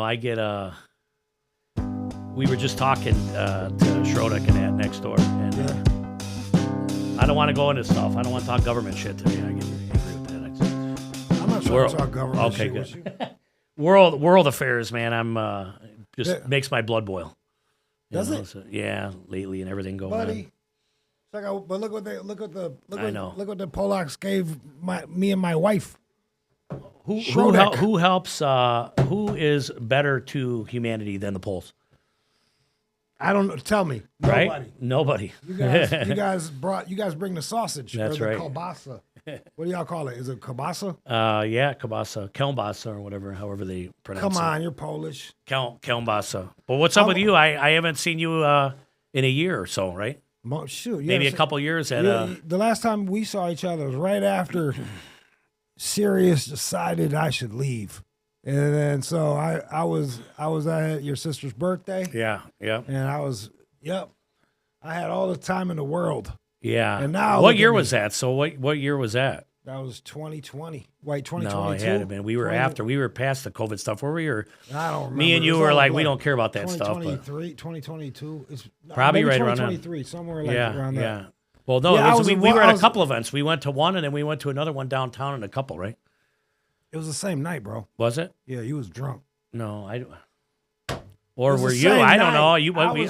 I get we were just talking to Schroeder and that next door, and I don't want to go into stuff. I don't want to talk government shit today. I get angry with that. I'm not trying to talk government shit with you. World affairs, man. I'm makes my blood boil. Does it? So, yeah, lately and everything going on. But look what the Polacks gave me and my wife. Who helps? Who is better to humanity than the Poles? I don't know. Tell me. Right? Nobody. You guys bring the sausage. That's or the right. Kielbasa. What do y'all call it? Is it kielbasa? Yeah, kielbasa, kielbasa, or whatever, however they pronounce it. Come on, you're Polish. Kielbasa. Well, what's up with you? I haven't seen you in a year or so, right? Shoot, maybe a couple years. The last time we saw each other was right after Sirius decided I should leave. And then so I was at your sister's birthday. Yeah. And I had all the time in the world. Yeah. And now what year was that? So what year was that? That was 2020. Wait, 2022? No, it had to been. We were past the COVID stuff. Where we were, I don't remember. me and you were like, we don't care about that stuff. 2022. It's probably right around 2023, somewhere around that. Yeah. Well, no, we were at a couple events. We went to one, and then we went to another one downtown in a couple, right? It was the same night, bro. Was it? Yeah, you was drunk. No, or were you? I don't know.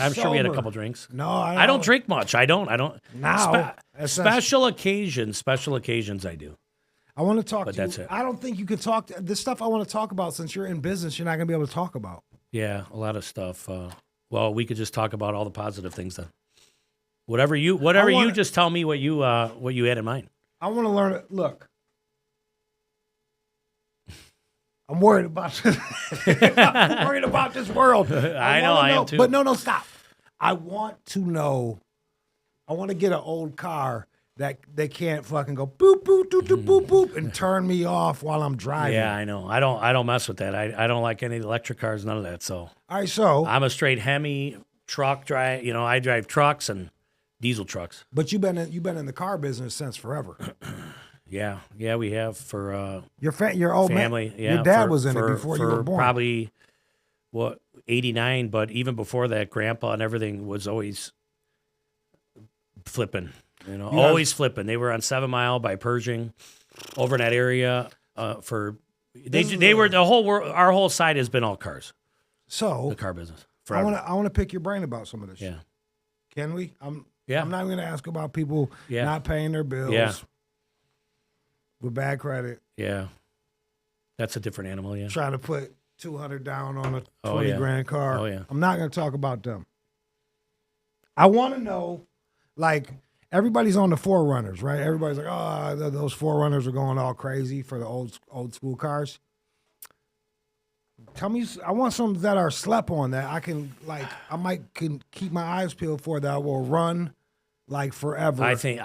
I'm sure we had a couple drinks. No, I don't drink much. I don't. Now, special occasions, I do. I want to talk but to you. That's it. I don't think you can talk. This stuff I want to talk about, since you're in business, you're not going to be able to talk about. Yeah, a lot of stuff. Well, we could just talk about all the positive things then. Whatever you just tell me what you had in mind. I want to learn it. Look. I'm worried about I'm worried about this world. I am too. But no, stop. I want to know. I want to get an old car that they can't fucking go boop boop doop doop boop boop and turn me off while I'm driving. Yeah, I know. I don't mess with that. I don't like any electric cars, none of that. So all right, so I'm a straight Hemi truck drive. I drive trucks and diesel trucks. But you've been in the car business since forever. Yeah, we have for your old family. Man, yeah, your dad was in it before you were born. Probably 89, but even before that, Grandpa and everything was always flipping. Always flipping. They were on 7 Mile by Pershing, over in that area. They were the whole world. Our whole side has been all cars. So the car business. Forever. I want to pick your brain about some of this. Yeah. Shit. Can we? I'm not going to ask about people not paying their bills. Yeah. With bad credit. Yeah. That's a different animal, yeah. Trying to put $200 down on a 20 grand car. Oh, yeah. I'm not going to talk about them. I want to know, like, everybody's on the 4Runners, right? Everybody's like, oh, those 4Runners are going all crazy for the old school cars. Tell me, I want some that are slept on that I can, like, can keep my eyes peeled for, that will run, like, forever. I think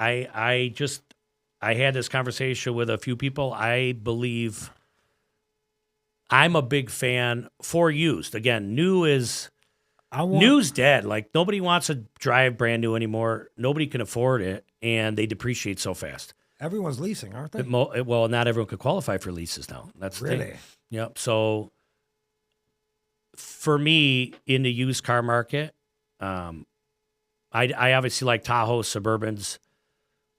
I had this conversation with a few people. I believe I'm a big fan for used. Again, new's dead. Like, nobody wants to drive brand new anymore. Nobody can afford it, and they depreciate so fast. Everyone's leasing, aren't they? Well, not everyone could qualify for leases now. That's the thing. Yep. So for me, in the used car market, I obviously like Tahoe, Suburbans.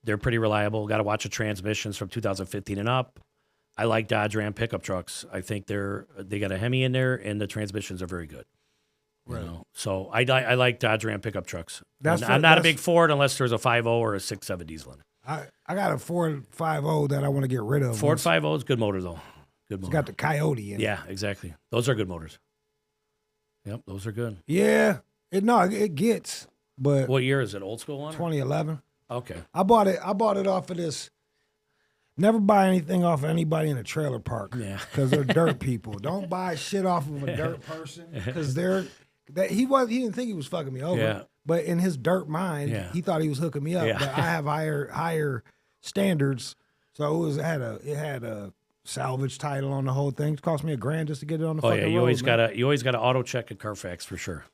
They're pretty reliable. Got to watch the transmissions from 2015 and up. I like Dodge Ram pickup trucks. I think they got a Hemi in there, and the transmissions are very good. Right. So I like Dodge Ram pickup trucks. I'm not a big Ford unless there's a 5.0 or a 6.7 diesel in it. I got a Ford 5.0 that I want to get rid of. Ford 5.0 is a good motor, though. Good motor. It's got the Coyote in it. Yeah, exactly. Those are good motors. Yep, those are good. Yeah. It gets, but... What year is it? Old school one? 2011. Okay. I bought it off of this. Never buy anything off of anybody in a trailer park. Yeah. Because they're dirt people. Don't buy shit off of a dirt person. Because he didn't think he was fucking me over. Yeah. But in his dirt mind, he thought he was hooking me up. Yeah. But I have higher standards. So it had a salvage title on the whole thing. It cost me $1,000 just to get it on the fucking road. You always gotta auto check at Carfax for sure.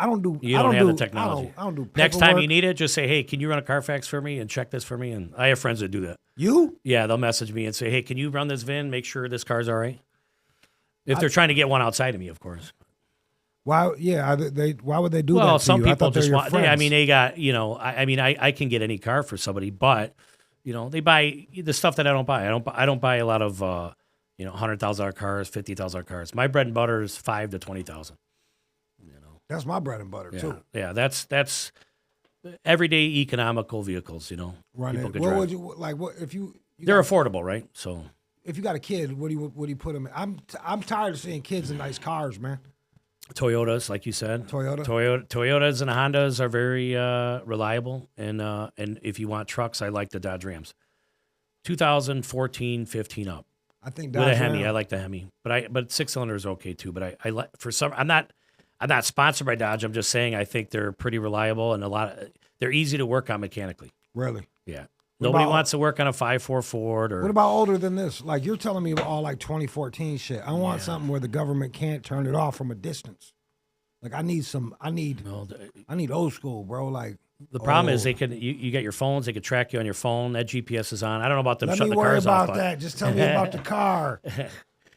You don't have the technology. I don't do paperwork. Next time you need it, just say, hey, can you run a Carfax for me and check this for me? And I have friends that do that. You? Yeah, they'll message me and say, hey, can you run this VIN, make sure this car's all right? If they're trying to get one outside of me, of course. Why? Yeah, why would they do that? Well, to some you? I people thought they're just your want. friends. I mean, they got I can get any car for somebody, but they buy the stuff that I don't buy. I don't buy a lot of $100,000 cars, $50,000 cars. My bread and butter is $5,000 to $20,000. That's my bread and butter too. Yeah, that's everyday economical vehicles. Right. People What could drive. would you like? What if you They're affordable, right? So if you got a kid, what do you put them in? I'm tired of seeing kids in nice cars, man. Toyotas, like you said, Toyota? Toyotas and Hondas are very reliable, and if you want trucks, I like the Dodge Rams. 2014, 15 up. I think With a Dodge Hemi, Ram. I like the Hemi, but 6-cylinder is okay too. But I like I'm not sponsored by Dodge. I'm just saying I think they're pretty reliable and they're easy to work on mechanically. Really. Yeah, nobody wants to work on a 5.4 Ford or. What about older than this? Like you're telling me all like 2014 shit. I want something where the government can't turn it off from a distance. Like I need old school, bro. Like the problem is they can you get your phones. They can track you on your phone. That GPS is on. I don't know about them Let shutting me the worry cars off. about that. Just tell me about the car.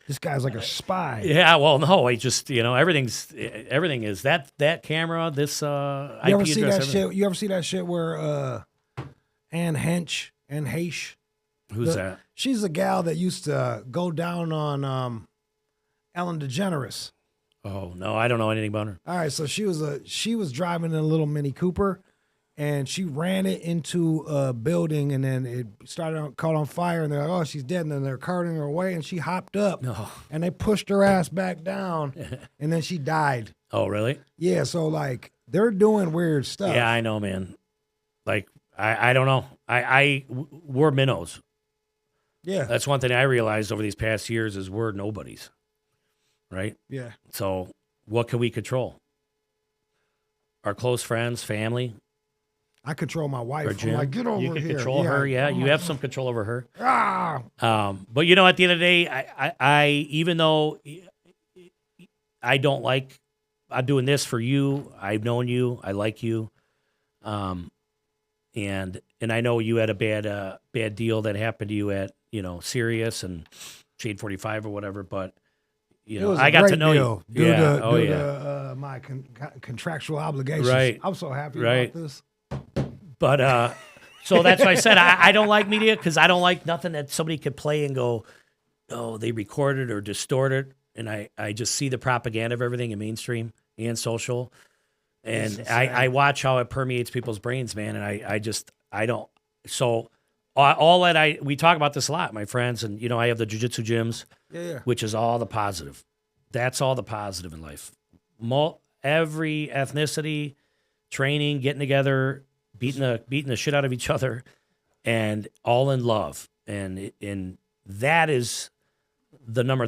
This guy's like a spy. Yeah, well, no, I just everything is that camera. This You IP ever see address, that everything. shit? You ever see that shit where Anne Heche? Who's that? She's a gal that used to go down on Ellen DeGeneres. Oh no, I don't know anything about her. All right, so she was driving a little Mini Cooper, and she ran it into a building, and then it caught on fire, and they're like, "Oh, she's dead." And then they're carting her away, and she hopped up, and they pushed her ass back down, and then she died. Oh, really? Yeah, so like they're doing weird stuff. Yeah, I know, man. Like I don't know. We're minnows. Yeah, That's one thing I realized over these past years is we're nobodies, right? yeah. So what can we control? Our close friends, family. I control my Or wife. Jim. I'm like, get over You can here. control her. Yeah, I'm you like, have some control over her. Ah, But at the end of the day, I even though I don't like, I'm doing this for you. I've known you. I like you. And I know you had a bad deal that happened to you at Sirius and Shade 45 or whatever. But it was I a got to great know deal you. due Yeah. to my contractual obligations. Right. I'm so happy Right. about this. But so that's why I said I don't like media because I don't like nothing that somebody could play and go, oh, they recorded or distorted. And I just see the propaganda of everything in mainstream and social. And I watch how it permeates people's brains, man. And I don't. So all that we talk about this a lot, my friends. And, I have the jiu-jitsu gyms, which is all the positive. That's all the positive in life. Every ethnicity, training, getting together, beating the shit out of each other, and all in love. And that is the number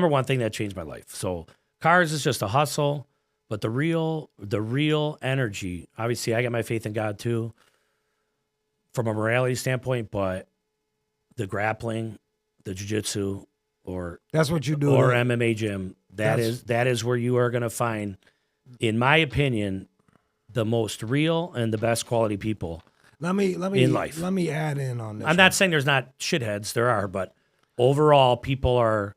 one thing that changed my life. So cars is just a hustle, but the real energy, obviously I got my faith in God too, from a morality standpoint, but the grappling, the jiu-jitsu, or That's what you do. or MMA gym, that is where you are going to find, in my opinion, the most real and the best quality people Let me in life. Let me add in on this. I'm not saying there's not shitheads, there are, but overall, people are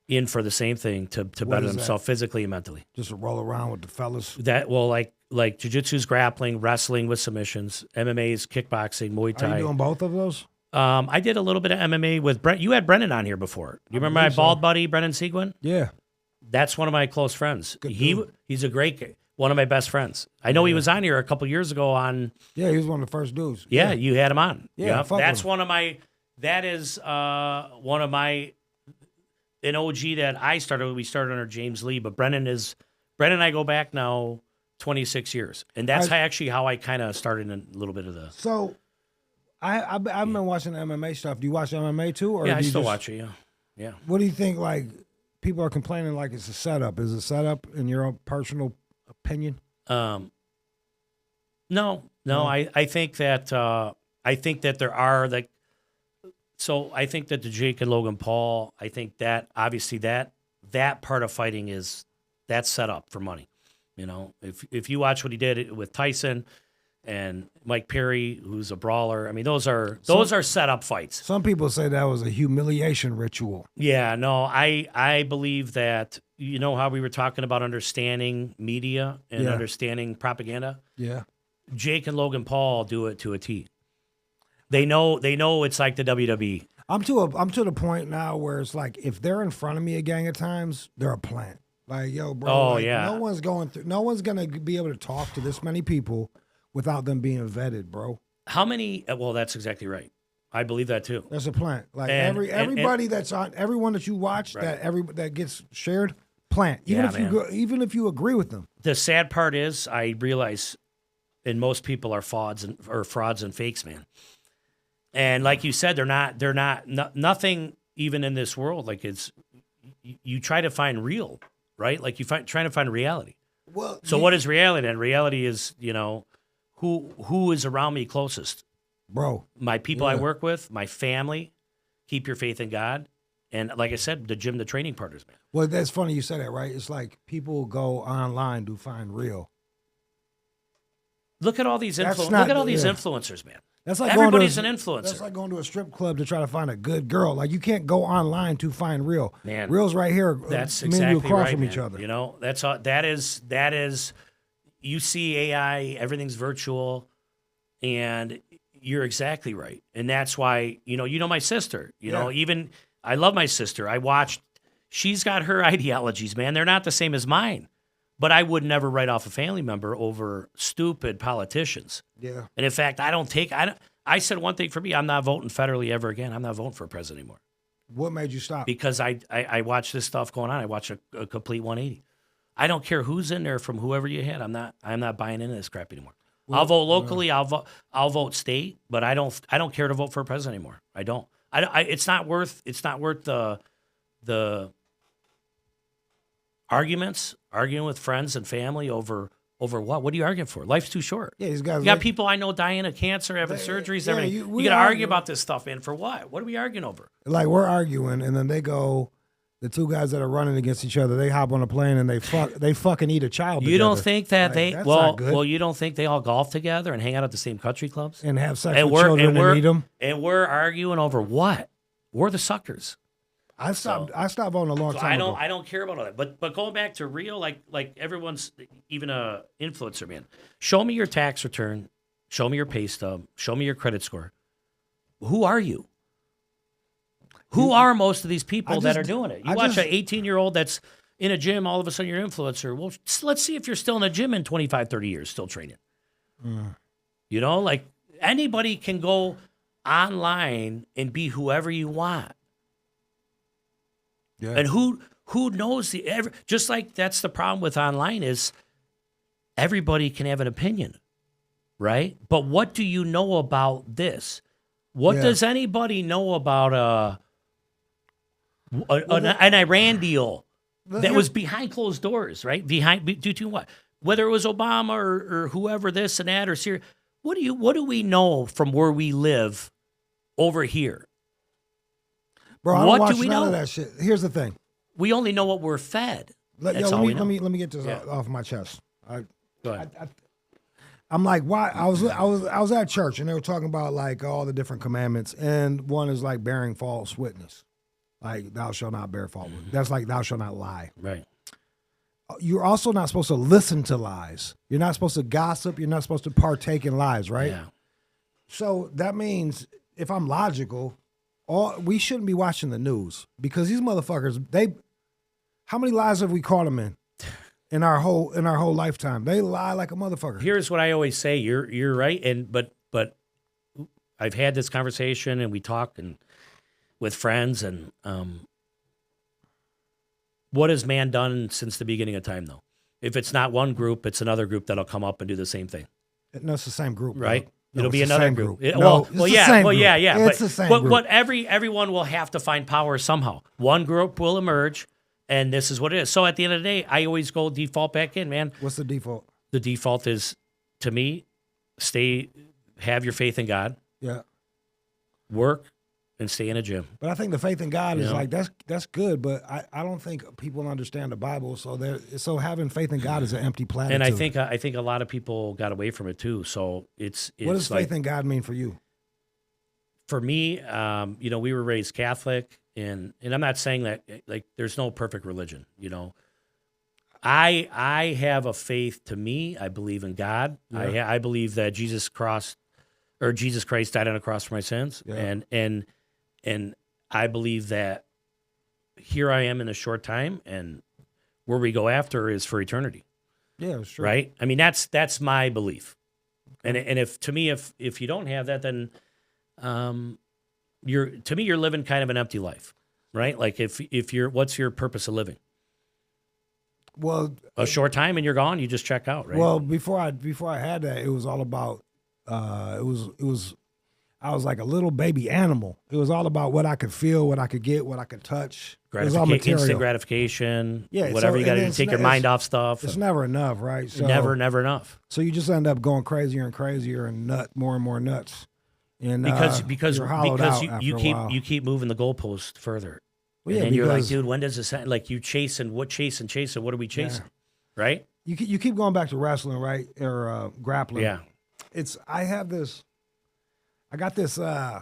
in for the same thing to better is themselves physically and mentally. just to roll around with the fellas. Like jiu-jitsu's grappling, wrestling with submissions, MMA's kickboxing, Muay Are you Thai. doing both of those? I did a little bit of MMA with Brent. You had Brennan on here before. You remember my believe so. bald buddy, Brennan Seguin? Yeah. That's one of my close friends. Good dude. He's a great guy. One of my best friends. I know he was on here a couple years ago on. Yeah, he was one of the first dudes. Yeah, you had him on. Yeah, fuck that's with him. one of my. That is one of my. An OG that I started. We started under James Lee, but Brennan and I go back now 26 years, and that's how I kind of started in a little bit of the. So, I've been watching MMA stuff. Do you watch MMA too? Or Yeah, do I you still just- watch it. Yeah. What do you think? Like, people are complaining like it's a setup. Is it set up in your own personal opinion? No. I think that there are like. So I think that the Jake and Logan Paul, I think that obviously that part of fighting that's set up for money. If you watch what he did with Tyson, and Mike Perry, who's a brawler. I mean, those are set up fights. Some people say that was a humiliation ritual. Yeah, no, I believe that, you know how we were talking about understanding media and understanding propaganda? Yeah. Jake and Logan Paul do it to a T. They know it's like the WWE. I'm to the point now where it's like if they're in front of me a gang of times, they're a plant. Like, yo, bro, no one's gonna be able to talk to this many people without them being vetted, bro. How many? Well, that's exactly right. I believe that too. That's a plant. Like everybody that's on, everyone that you watch that gets shared, plant. Even if you agree with them. The sad part is, I realize, and most people are frauds and fakes, man. And like you said, they're not nothing even in this world. Like you try to find real, right? Like trying to find reality. Well, so what is reality? And reality is, who is around me closest, bro. My people I work with, my family. Keep your faith in God, and like I said, the gym, the training partners, man. Well, that's funny you said that, right? It's like people go online to find real. Look at all these influencers, man. That's like everybody's an influencer. That's like going to a strip club to try to find a good girl. Like you can't go online to find real. Man, real's right here. That's exactly across from man. each other. That's all. That is. You see AI, everything's virtual, and you're exactly right. And that's why my sister. Even I love my sister. I watched. She's got her ideologies, man. They're not the same as mine. But I would never write off a family member over stupid politicians. Yeah. And in fact, I said one thing for me, I'm not voting federally ever again. I'm not voting for a president anymore. What made you stop? Because I watch this stuff going on. I watch a complete 180. I don't care who's in there from whoever you had. I'm not buying into this crap anymore. Well, I'll vote locally. I'll vote state, but I don't care to vote for a president anymore. I don't. It's not worth the arguing with friends and family over what? What are you arguing for? Life's too short. Yeah, these guys. You got people I know dying of cancer, having surgeries, everything. You got to argue about this stuff, man. For what? What are we arguing over? Like we're arguing, and then they go. The two guys that are running against each other, they hop on a plane and they fucking eat a child. You together. Don't think that that's you don't think they all golf together and hang out at the same country clubs and have sex with children and eat them? And we're arguing over what? We're the suckers. I stopped voting a long time ago. I don't care about all that. But going back to real, like everyone's, even a influencer, man. Show me your tax return. Show me your pay stub. Show me your credit score. Who are you? Who are most of these people that are doing it? You watch an 18-year-old that's in a gym, all of a sudden you're an influencer. Well, let's see if you're still in a gym in 25, 30 years, still training. Like anybody can go online and be whoever you want. Yeah. And who knows just like that's the problem with online is everybody can have an opinion, right? But what do you know about this? What does anybody know about an Iran deal that was behind closed doors, right? Due to what? Whether it was Obama or whoever, this and that, or Syria. What do we know from where we live over here? Bro, I don't watch none of that shit. Here's the thing. We only know what we're fed. Let me get this off my chest. Go ahead. I'm like, why? I was at church and they were talking about like all the different commandments, and one is like bearing false witness, like thou shalt not bear false witness. That's like thou shalt not lie. Right. You're also not supposed to listen to lies. You're not supposed to gossip. You're not supposed to partake in lies, right? Yeah. So that means if I'm logical, we shouldn't be watching the news because these motherfuckers. How many lies have we caught them in our whole lifetime? They lie like a motherfucker. Here's what I always say. You're right, but I've had this conversation and we talk with friends and what has man done since the beginning of time though? If it's not one group, it's another group that'll come up and do the same thing. No, it's the same group, right? No, it'll be another group. Yeah. It's the same group. But everyone will have to find power somehow. One group will emerge. And this is what it is. So at the end of the day, I always go default back in, man. What's the default? The default is, to me, have your faith in God. Yeah. Work and stay in a gym. But I think the faith in God is know? like that's good, but I don't think people understand the Bible. So having faith in God is an empty platitude. And I think a lot of people got away from it too. So it's what does like, faith in God mean for you? For me, we were raised Catholic, and I'm not saying that like there's no perfect religion. I have a faith. To me, I believe in God. Yeah. I believe that Jesus Christ died on a cross for my sins, Yeah. and I believe that here I am in a short time, and where we go after is for eternity. Yeah, sure. Right? I mean, that's my belief. And if you don't have that, then you're living kind of an empty life, right? Like what's your purpose of living? Well, A short time and you're gone. You just check out, right? Well, before I had that, it was all about I was like a little baby animal. It was all about what I could feel, what I could get, what I could touch. It was all material. Instant gratification. Yeah, whatever so- you got to and do, take your mind off stuff. It's never enough, right? So, never enough. So you just end up going crazier and crazier and more and more nuts. And Because you're hollowed out after you a while. keep moving the goalpost further. Well, And yeah, then you're like, because- dude, when does this end? Like you chasing. What are we chasing? Right? You keep going back to wrestling, right? Or grappling. Yeah. I got this. I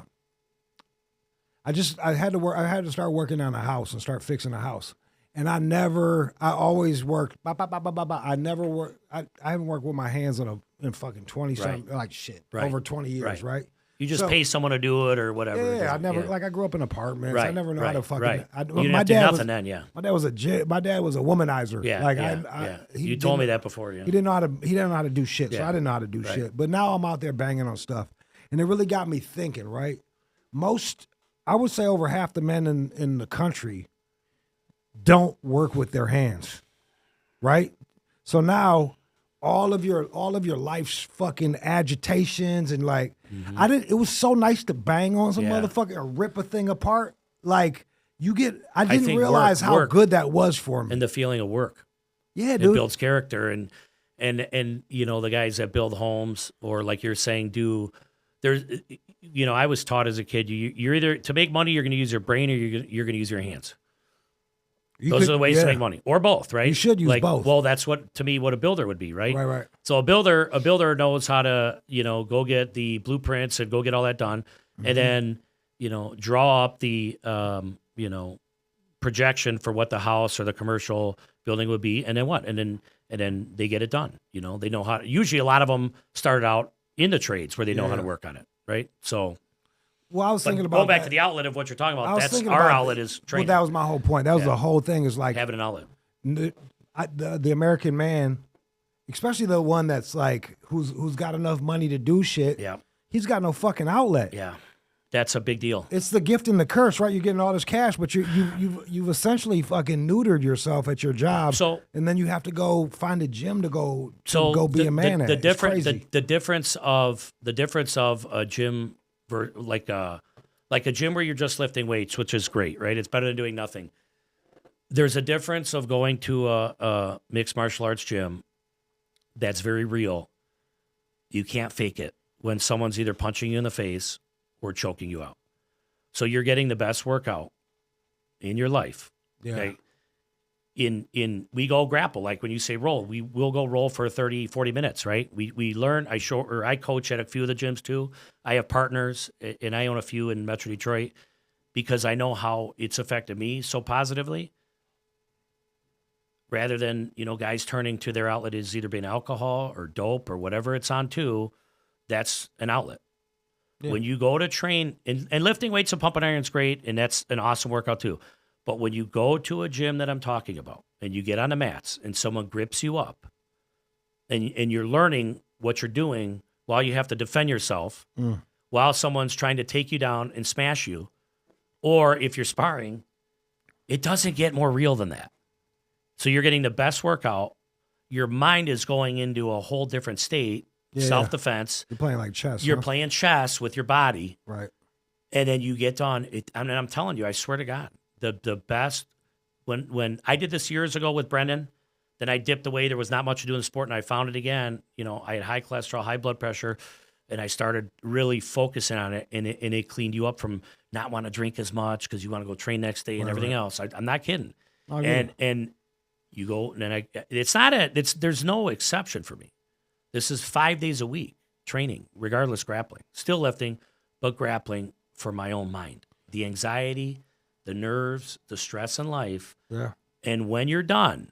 had to start working on a house and start fixing a house. And I always worked. I never work. I haven't worked with my hands in fucking 20 something, like shit, Right. over 20 years, right? You just pay someone to do it or whatever. Yeah, I never I grew up in apartments. Right, I never know how to fucking. right. I, You didn't my have to do dad nothing was, then, yeah. My dad was a womanizer. Yeah, like yeah. he You told me didn't- that before, yeah. He didn't know how to do shit, so Yeah. I didn't know how to do Right. shit. But now I'm out there banging on stuff, and it really got me thinking. Right, I would say over half the men in the country don't work with their hands. Right, so now all of your life's fucking agitations and like it was so nice to bang on some Yeah. motherfucker or rip a thing apart. Like I didn't think realize how work good that was for me. And the feeling of work. Yeah, It dude. builds character and the guys that build homes or like you're saying I was taught as a kid you're either to make money you're going to use your brain or you're going to use your hands. Those are the ways to make money, or both, right? You should use both. Well, that's what a builder would be, right? Right. So a builder knows how to, go get the blueprints and go get all that done, and then, draw up the, projection for what the house or the commercial building would be, and then what, and then they get it done. They know how. Usually, a lot of them started out in the trades where they know how to work on it, right? So. Well, I was thinking about going back to the outlet of what you're talking about. That's thinking our about outlet is training. Well, that was my whole point. That was the whole thing. Is like having an outlet. The American man, especially the one that's like who's got enough money to do shit. Yeah. He's got no fucking outlet. Yeah. That's a big deal. It's the gift and the curse, right? You're getting all this cash, but you've essentially fucking neutered yourself at your job. So and then you have to go find a gym to go be the, a man at. The It's crazy. the difference of a gym like a gym where you're just lifting weights, which is great, right? It's better than doing nothing. There's a difference of going to a mixed martial arts gym that's very real. You can't fake it when someone's either punching you in the face or choking you out. So you're getting the best workout in your life. Yeah. Okay? We go grapple, like when you say roll, we'll go roll for 30, 40 minutes, right? We learn, I coach at a few of the gyms too. I have partners and I own a few in Metro Detroit because I know how it's affected me so positively. Rather than, guys turning to their outlet is either being alcohol or dope or whatever it's on too, that's an outlet. Yeah. When you go to train, and lifting weights and pumping iron is great, and that's an awesome workout too. But when you go to a gym that I'm talking about and you get on the mats and someone grips you up and you're learning what you're doing while you have to defend yourself, while someone's trying to take you down and smash you, or if you're sparring, it doesn't get more real than that. So you're getting the best workout. Your mind is going into a whole different state, self-defense. You're playing like chess. You're playing chess with your body. Right. And then you get done. I'm telling you, I swear to God, the best, when I did this years ago with Brendan, then I dipped away. There was not much to do in the sport, and I found it again. I had high cholesterol, high blood pressure, and I started really focusing on it, and it cleaned you up from not want to drink as much because you want to go train next day and everything else. I'm not kidding. Oh, yeah. And you go, and there's no exception for me. This is 5 days a week training, regardless grappling, still lifting, but grappling for my own mind, the anxiety, the nerves, the stress in life. Yeah. And when you're done,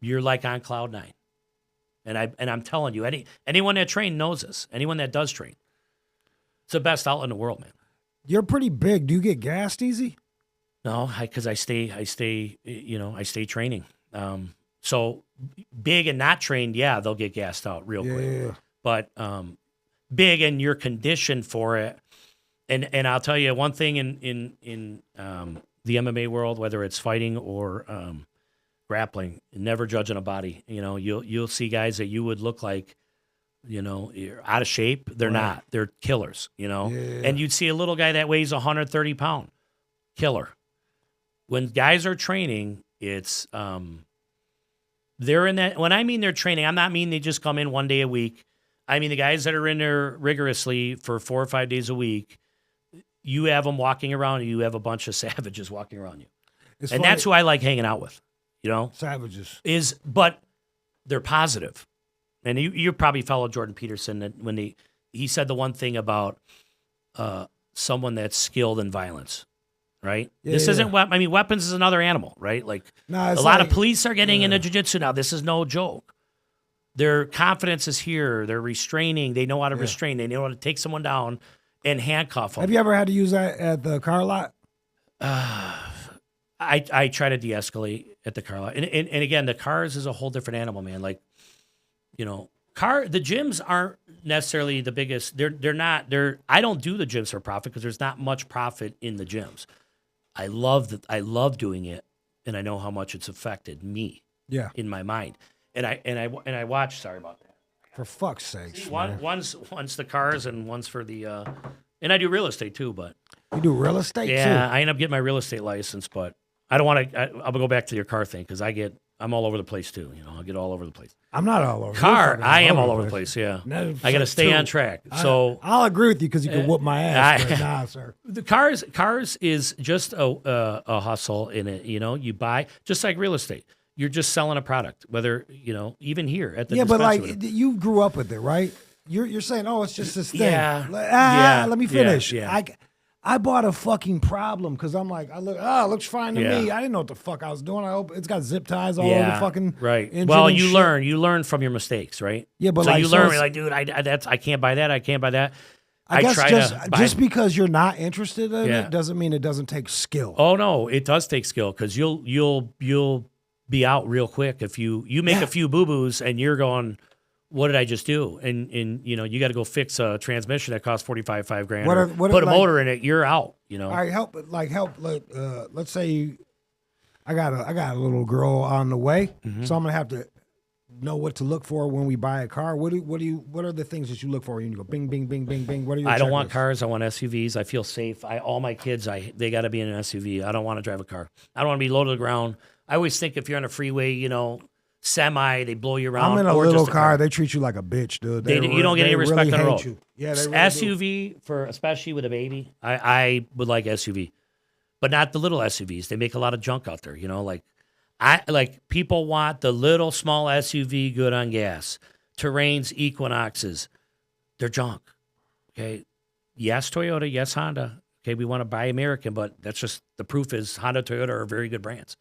you're like on cloud 9. And I'm telling you, anyone that trained knows this. Anyone that does train, it's the best outlet in the world, man. You're pretty big. Do you get gassed easy? No, because I stay training. So big and not trained, yeah, they'll get gassed out real quick. Yeah. But big and you're conditioned for it. And I'll tell you one thing in the MMA world, whether it's fighting or grappling, never judging a body. You know, you'll see guys that you would look like, you know, you're out of shape. They're not. They're killers, you know. Yeah. And you'd see a little guy that weighs 130 pounds, killer. When guys are training, it's they're in that. When I mean they're training, I'm not mean they just come in one day a week. I mean the guys that are in there rigorously for 4 or 5 days a week. You have them walking around, and you have a bunch of savages walking around you, and that's who I like hanging out with. You know, savages but they're positive. And you probably followed Jordan Peterson that when he said the one thing about someone that's skilled in violence, right? Yeah, this isn't weapons is another animal, right? Like a lot of police are getting into jiu-jitsu now. This is no joke. Their confidence is here. They're restraining. They know how to restrain. They know how to take someone down and handcuff them. Have you ever had to use that at the car lot? I try to de-escalate at the car lot. And again, the cars is a whole different animal, man. Like, you know, the gyms aren't necessarily the biggest. They're not. I don't do the gyms for profit because there's not much profit in the gyms. I love doing it, and I know how much it's affected me. Yeah. In my mind, and I watch. Sorry about that. For fuck's sakes. One's the cars and one's for the. And I do real estate too, but you do real estate too. Yeah, I end up getting my real estate license, but I don't want to. I'll go back to your car thing because I'm all over the place too. You know, I'll get all over the place. I'm not all over. I am all over the place. Yeah, I got to stay on track. So I'll agree with you because you can whoop my ass. But nah, sir. The cars is just a hustle in it. You know, you buy just like real estate. You're just selling a product, whether you know even here at the but like you grew up with it, right? You're saying, oh, it's just this thing. Yeah. Let me finish. Yeah. I bought a fucking problem because I'm like, it looks fine to me. I didn't know what the fuck I was doing. I hope it's got zip ties all over the fucking engine. Well, you learn from your mistakes, right? Yeah, but so like, you learn, like, dude, I can't buy that. I can't buy that. I guess just because you're not interested in it doesn't mean it doesn't take skill. Oh no, it does take skill because you'll be out real quick if you make a few boo boos and you're going, what did I just do? And you know, you got to go fix a transmission that costs $45,000 put a motor in it. You're out. You know. All right, help. Let's say I got a little girl on the way, so I'm gonna have to know what to look for when we buy a car. What are the things that you look for when you go bing, bing, bing, bing, bing? What are your? I don't want cars. I want SUVs. I feel safe. All my kids, they got to be in an SUV. I don't want to drive a car. I don't want to be low to the ground. I always think if you're on a freeway, you know, semi, they blow you around. I'm in a little car. They treat you like a bitch, dude. You don't get any respect on the road. Yeah, they really SUV for especially with a baby. I would like SUV, but not the little SUVs. They make a lot of junk out there. You know, like people want the little small SUV, good on gas, Terrains, Equinoxes. They're junk. Okay, yes, Toyota, yes, Honda. Okay, we want to buy American, but that's just the proof is Honda, Toyota are very good brands.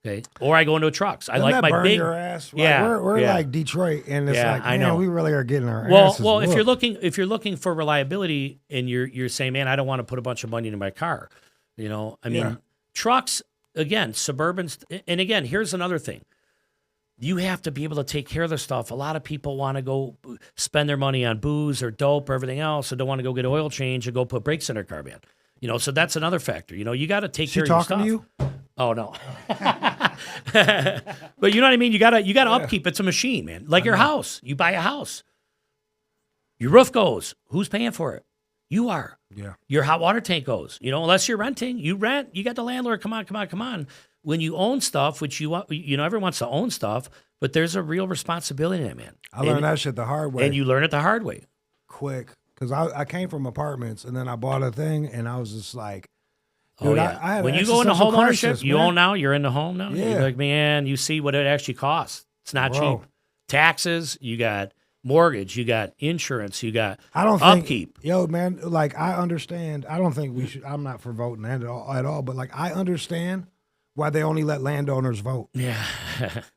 Okay, or I go into trucks. I like my burn big. Your ass? Yeah, we're like Detroit, and it's like, I know. We really are getting our asses well. If you're looking for reliability, and you're saying, man, I don't want to put a bunch of money into my car. You know, I mean, trucks again, Suburbans, and again, here's another thing. You have to be able to take care of the stuff. A lot of people want to go spend their money on booze or dope or everything else, and don't want to go get oil change or go put brakes in their car, man. You know, so that's another factor. You know, you got to take care of your stuff. She talking to you? Oh no. But you know what I mean? You gotta upkeep. It's a machine, man. Like your house. You buy a house. Your roof goes. Who's paying for it? You are. Yeah. Your hot water tank goes. You know, unless you're renting. You rent. You got the landlord. Come on. When you own stuff, which you want, you know, everyone wants to own stuff, but there's a real responsibility in it, man. I learned that shit the hard way. And you learn it the hard way. quick because I came from apartments and then I bought a thing and I was just like, dude, yeah. I had when an you go into existential home ownership, crisis, you man. own now, you're in the home now. Yeah. You're like, man, you see what it actually costs. It's not Bro. cheap. Taxes, you got mortgage, you got insurance, you got I don't think, upkeep. yo, man, like I understand. I don't think we should. I'm not for voting at all. But like I understand why they only let landowners vote. Yeah.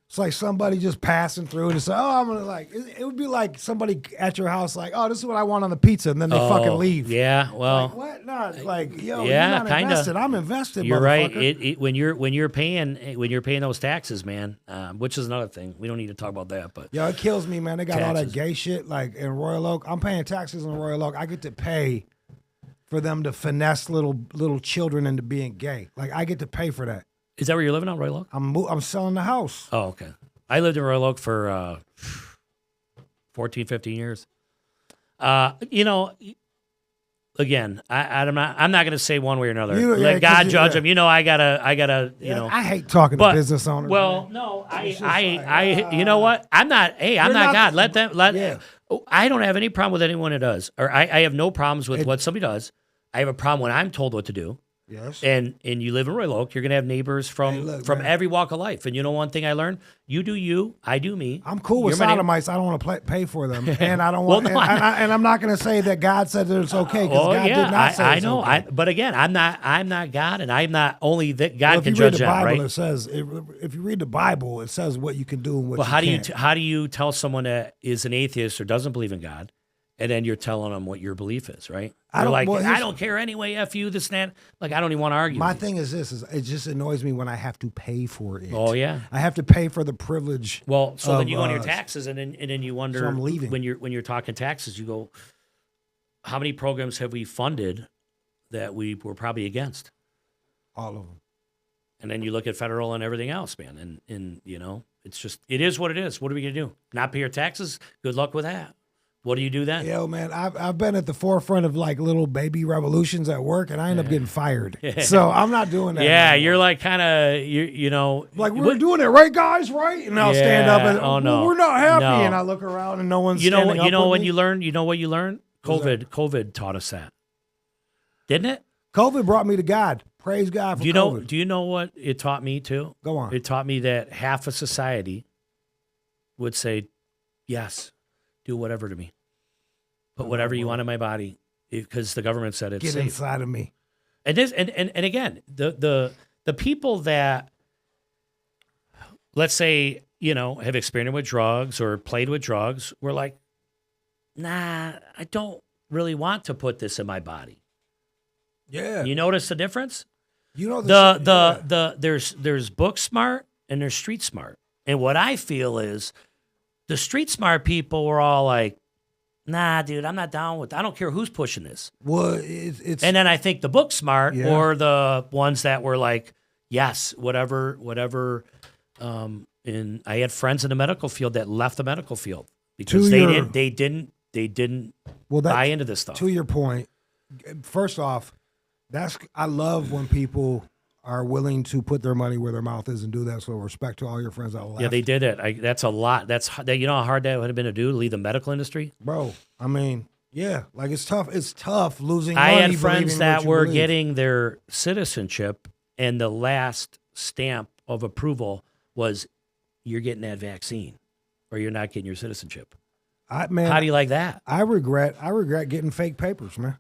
It's like somebody just passing through and say, "Oh, I'm gonna like." It would be like somebody at your house, like, "Oh, this is what I want on the pizza," and then they fucking leave. Yeah, well, Like, what? No, like, yo, yeah, you're not kinda. invested. I'm invested. you're right. motherfucker. When you're paying those taxes, man, which is another thing. We don't need to talk about that, but Yo, it kills me, man. They got all Taxes. that gay shit like in Royal Oak. I'm paying taxes in Royal Oak. I get to pay for them to finesse little children into being gay. Like I get to pay for that. is that where you're living on, Royal Oak? I'm selling the house. Oh, okay. I lived in Royal Oak for 14, 15 years. You know, again, I'm not going to say one way or another. You- yeah, Let 'cause God you- judge yeah. them. You know, I gotta, you know. I hate talking But- to business owners. Well, man. no, It's just you know what? I'm not. Hey, I'm You're not not God. the- Yeah. I don't have any problem with anyone who does, or I have no problems with what somebody does. I have a problem when I'm told what to do. Yes. And you live in Royal Oak, you're gonna have neighbors from Hey, look, from man. every walk of life. And you know one thing I learned: you do you, I do me. I'm cool with You're my neighbor. sodomites. I don't want to pay for them, and I don't Well, want. no, and I'm not going to say that God said that it's okay because Oh God yeah, did not say I it's know. okay. But again, I'm not God, and I'm not only that God Well, if can you read judge the that, Bible, right? it says if you read the Bible, it says what you can do and what Well, you can't. how do you tell someone that is an atheist or doesn't believe in God, and then you're telling them what your belief is, right? I You're don't- like, well, I here's- don't care anyway. F you, this and that. Like, I don't even want to argue. My with you. thing is this: is it just annoys me when I have to pay for it. Oh yeah. I have to pay for the privilege. Well, so then of, you go on your taxes, and then you wonder. I'm leaving. when you're talking taxes. You go, how many programs have we funded that we were probably against? all of them. And then you look at federal and everything else, man. And you know, it's just it is what it is. What are we gonna do? Not pay your taxes? Good luck with that. What do you do then? Yo, man, I've been at the forefront of like little baby revolutions at work, and I end up getting fired. So I'm not doing that. Yeah, anymore. you're like kind of you know Like we're what- doing it right, guys, right? And I'll stand up and oh, no. we're not happy, No. and I look around and no one's. you know standing what you up know with when me. you learn you know what you learn. What's that? COVID taught us that, didn't it? COVID brought me to God. Praise God for Do you COVID. know? Do you know what it taught me too? Go on. It taught me that half of society would say, "Yes, do whatever to me, put whatever you want in my body," because the government said it's Get safe. inside of me. And this, and again, the people that, let's say, you know, have experimented with drugs or played with drugs, were like, "Nah, I don't really want to put this in my body." Yeah. You notice the difference? You know There's book smart and there's street smart. And what I feel is the street smart people were all like, "Nah, dude, I'm not down with. I don't care who's pushing this." Well, it's And then I think the book smart Yeah. or the ones that were like, "Yes, whatever." And I had friends in the medical field that left the medical field because To they your- didn't well that buy into this stuff. to your point. First off, I love when people are willing to put their money where their mouth is and do that. So respect to all your friends that left. Yeah, they did it. That's a lot. You know how hard that would have been to do to leave the medical industry. Bro, I mean, yeah, like it's tough. It's tough losing I money. had friends believing that what you were believe. getting their citizenship, and the last stamp of approval was, "You're getting that vaccine, or you're not getting your citizenship." How How do you like that? I regret getting fake papers, man.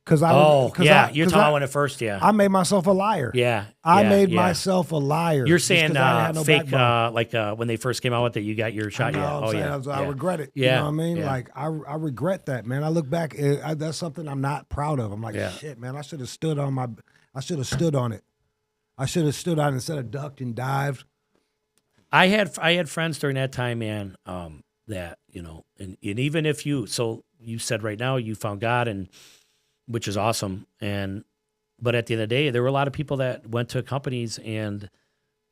Because You're talking about when it first, I made myself a liar. yeah. I yeah, made yeah. myself a liar. You're just saying 'cause I had no fake, backbone. like when they first came out with it, you got your shot. I know Yeah. what I'm Oh saying. yeah. I yeah. regret it. Yeah, You know what I mean? yeah. Like I regret that, man. I look back, that's something I'm not proud of. I'm like, Yeah. shit, man. I should have stood on it. I should have stood on it instead of ducked and dived. I had friends during that time, man, that, you know, and even if you said right now you found God, and which is awesome, but at the end of the day, there were a lot of people that went to companies and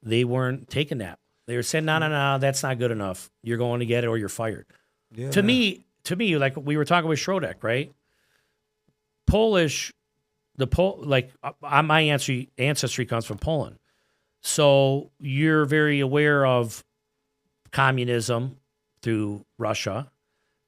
they weren't taking that. They were saying, no, that's not good enough. You're going to get it or you're fired. Yeah, To man. me, like we were talking with Schrodek, right? My ancestry comes from Poland. So you're very aware of communism through Russia.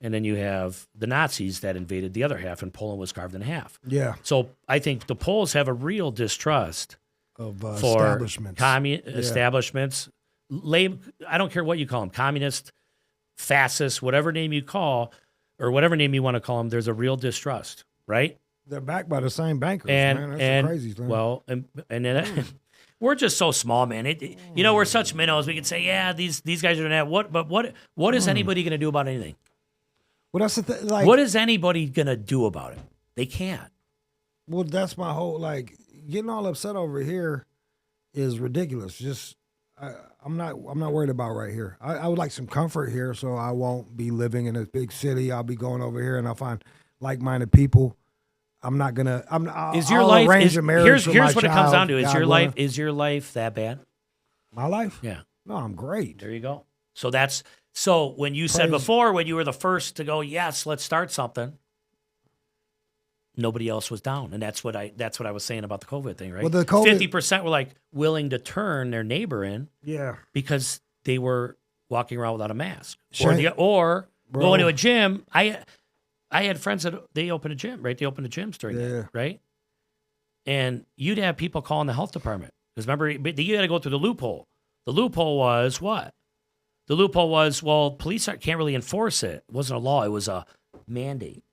and then you have the Nazis that invaded the other half, and Poland was carved in half. Yeah. So I think the Poles have a real distrust Of for establishments. establishments. I don't care what you call them, communist, fascist, whatever name you call, or whatever name you want to call them, there's a real distrust, right? They're backed by the same bankers, And man. That's and the crazy thing. well, and then we're just so small, man. We're such minnows. We can say, yeah, these guys are doing that. What is anybody going to do about anything? Well, that's the thing. Like, What is anybody going to do about it? They can't. well, that's my whole like getting all upset over here is ridiculous. Just I'm not worried about right here. I would like some comfort here, so I won't be living in a big city. I'll be going over here and I'll find like-minded people. I'm not gonna. Is your I'll life? arrange a marriage Here's for here's my what it comes child, down to. God willing. Is your life that bad? My life? Yeah. No, I'm great. There you go. So when you said before, when you were the first to go, yes, let's start something, nobody else was down. And that's what I was saying about the COVID thing, right? Well, the COVID 50% were like willing to turn their neighbor in Yeah. because they were walking around without a mask. Shane- Or Bro. going to a gym. I had friends that they opened a gym, right? They opened the gyms during Yeah. that, right? And you'd have people calling the health department. Because remember, you got to go through the loophole. The loophole was what? The loophole was, well, police can't really enforce it. It wasn't a law. It was a mandate.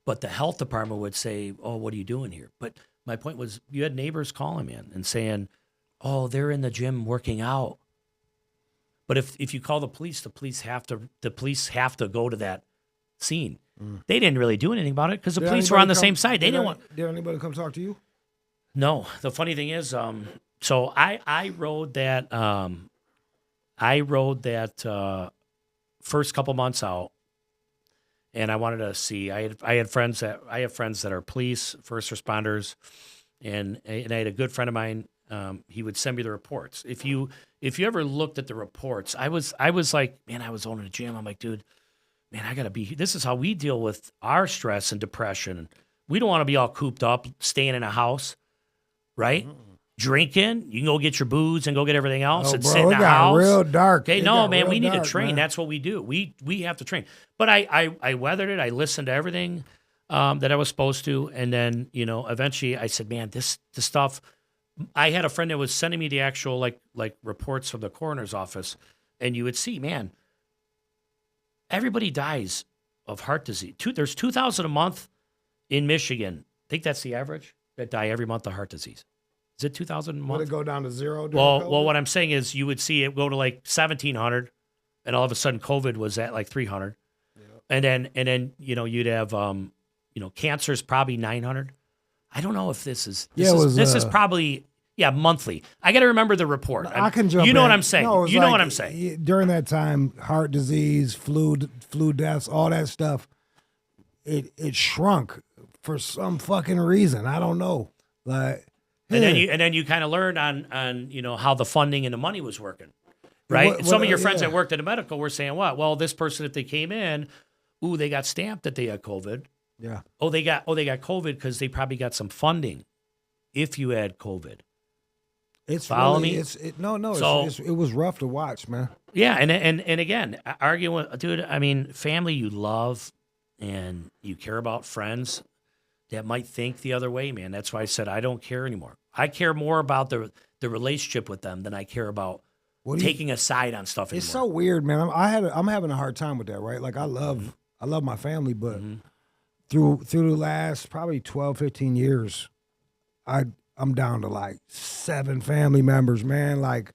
But the health department would say, oh, what are you doing here? But my point was you had neighbors calling in and saying, oh, they're in the gym working out. But if you call the police have to go to that scene. They didn't really do anything about it because the Did police were on the anybody same side. They didn't want. Did anybody come talk to you? No, the funny thing is, so I rode that. First couple months out, and I wanted to see. I have friends that are police, first responders, and I had a good friend of mine. He would send me the reports. If you ever looked at the reports, I was like, man, I was owning a gym. I'm like, dude, man, I gotta be. This is how we deal with our stress and depression. We don't want to be all cooped up, staying in a house, right? Drinking, you can go get your booze and go get everything else and sit in it the got house. real dark. Okay, It no, got man, real we need to dark, train. man. That's what we do. We have to train. But I weathered it. I listened to everything that I was supposed to, and then eventually I said, man, this stuff. I had a friend that was sending me the actual like reports from the coroner's office, and you would see, man, everybody dies of heart disease. There's 2,000 a month in Michigan. I think that's the average that die every month of heart disease. Is it 2,000 a month? Would it go down to zero? Well, what I'm saying is you would see it go to like 1,700, and all of a sudden COVID was at like 300, and then you'd have cancer's probably 900. I don't know if this is this is probably monthly. I got to remember the report. I can jump. You know in. what I'm saying? No, it was you know like, what I'm saying? During that time, heart disease, flu deaths, all that stuff, it shrunk for some fucking reason. I don't know. Like, And then you kind of learned on how the funding and the money was working, right? Some of your friends that worked at the medical were saying what? Well, this person, if they came in, they got stamped that they had COVID. Yeah. Oh, they got COVID because they probably got some funding. If you had COVID, it's follow really, me. It was rough to watch, man. Yeah, and again, arguing with dude. I mean, family you love and you care about, friends that might think the other way, man. That's why I said I don't care anymore. I care more about the relationship with them than I care about taking a side on stuff anymore. It's so weird, man. I'm having a hard time with that, right? Like I love my family, but through the last probably 12, 15 years, I'm down to like 7 family members, man. Like